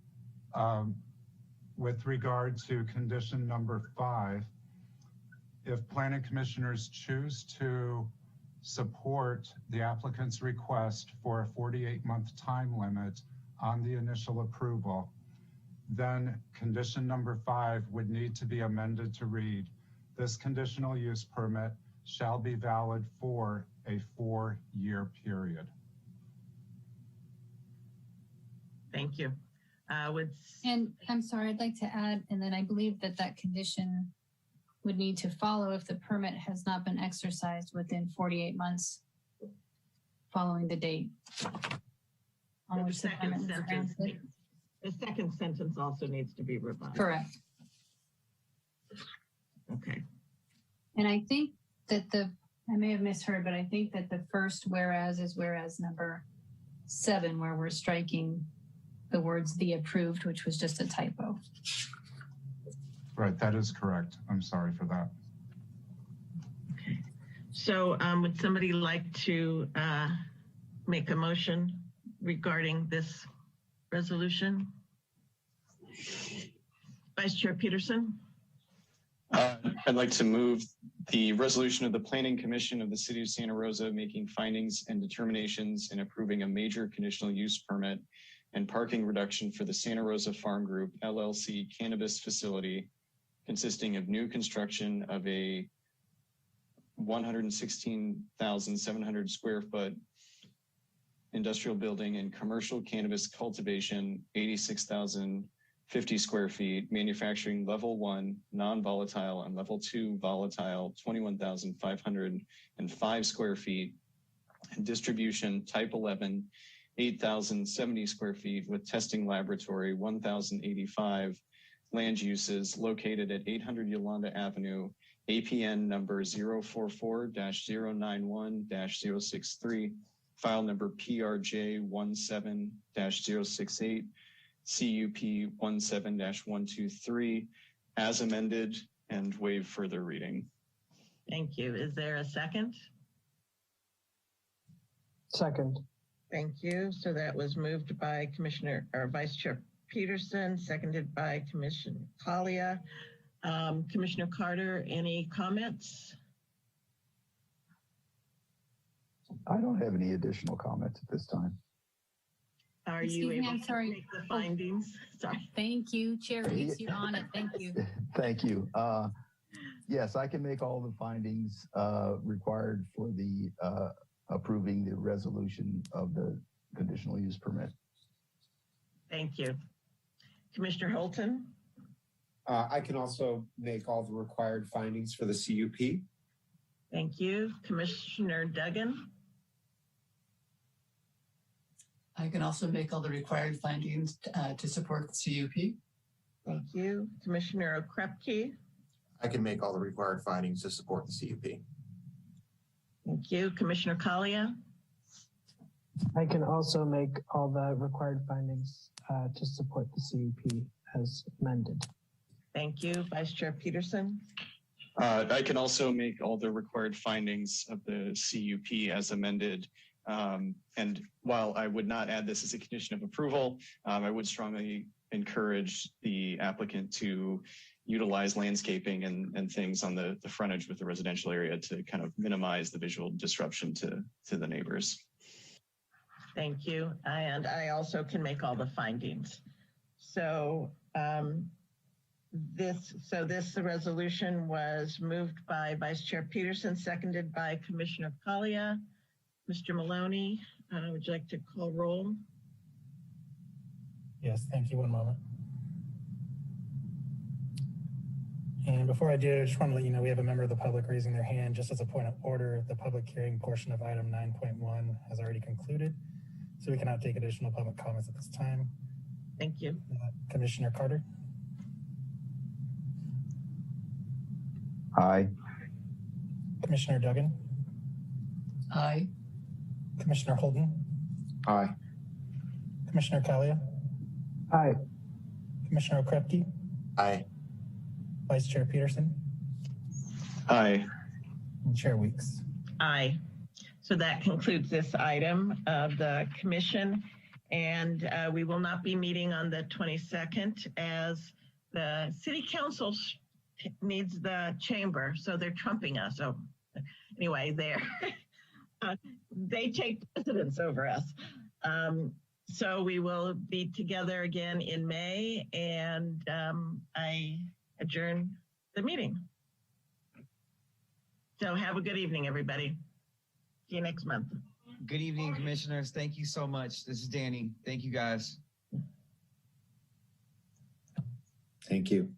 with regard to condition number 5, if planning commissioners choose to support the applicant's request for a 48-month time limit on the initial approval, then condition number 5 would need to be amended to read, this conditional use permit shall be valid for a 4-year period. Thank you. And I'm sorry, I'd like to add, and then I believe that that condition would need to follow if the permit has not been exercised within 48 months following the date on which the permit was granted. The second sentence also needs to be revised. Correct. Okay. And I think that I may have misheard, but I think that the first whereas is whereas number 7, where we're striking the words "the approved," which was just a typo. Right, that is correct. I'm sorry for that. Okay. So would somebody like to make a motion regarding this resolution? Vice Chair Peterson? I'd like to move the resolution of the Planning Commission of the City of Santa Rosa making findings and determinations and approving a major conditional use permit and parking reduction for the Santa Rosa Farm Group LLC cannabis facility consisting of new construction of a 116,700 square foot industrial building and commercial cannabis cultivation, 86,050 square feet, manufacturing level 1, non-volatile, and level 2 volatile, 21,505 square feet, and distribution type 11, 8,070 square feet with testing laboratory, 1,085 land uses located at 800 Yolanda Avenue, APN number 044-091-063, file number PRJ17-068, CUP 17-123, as amended, and waive further reading. Thank you. Is there a second? Second. Thank you. So that was moved by Commissioner or Vice Chair Peterson, seconded by Commissioner Collier. Commissioner Carter, any comments? I don't have any additional comments at this time. Are you able I'm sorry. to make the findings? Sorry. Thank you, Chair Weeks, you're on it. Thank you. Thank you. Yes, I can make all the findings required for the approving the resolution of the conditional use permit. Thank you. Commissioner Holton? I can also make all the required findings for the CUP. Thank you. Commissioner Duggan? I can also make all the required findings to support the CUP. Thank you. Commissioner Okrepke? I can make all the required findings to support the CUP. Thank you. Commissioner Collier? I can also make all the required findings to support the CUP as amended. Thank you. Vice Chair Peterson? I can also make all the required findings of the CUP as amended. And while I would not add this as a condition of approval, I would strongly encourage the applicant to utilize landscaping and things on the frontage with the residential area to kind of minimize the visual disruption to the neighbors. Thank you. And I also can make all the findings. So this resolution was moved by Vice Chair Peterson, seconded by Commissioner Collier. Mr. Maloney, would you like to call roll? Yes, thank you. One moment. And before I do, I just want to let you know we have a member of the public raising their hand. Just as a point of order, the public hearing portion of item 9.1 has already concluded, so we cannot take additional public comments at this time. Thank you. Commissioner Carter? Aye. Commissioner Duggan? Aye. Commissioner Holden? Aye. Commissioner Kalia? Aye. Commissioner Okrepke? Aye. Vice Chair Peterson? Aye. And Chair Weeks? Aye. So that concludes this item of the commission. And we will not be meeting on the 22nd as the city council needs the chamber. So they're trumping us. So anyway, they take precedence over us. So we will be together again in May, and I adjourn the meeting. So have a good evening, everybody. See you next month. Good evening, commissioners. Thank you so much. This is Danny. Thank you, guys. Thank you.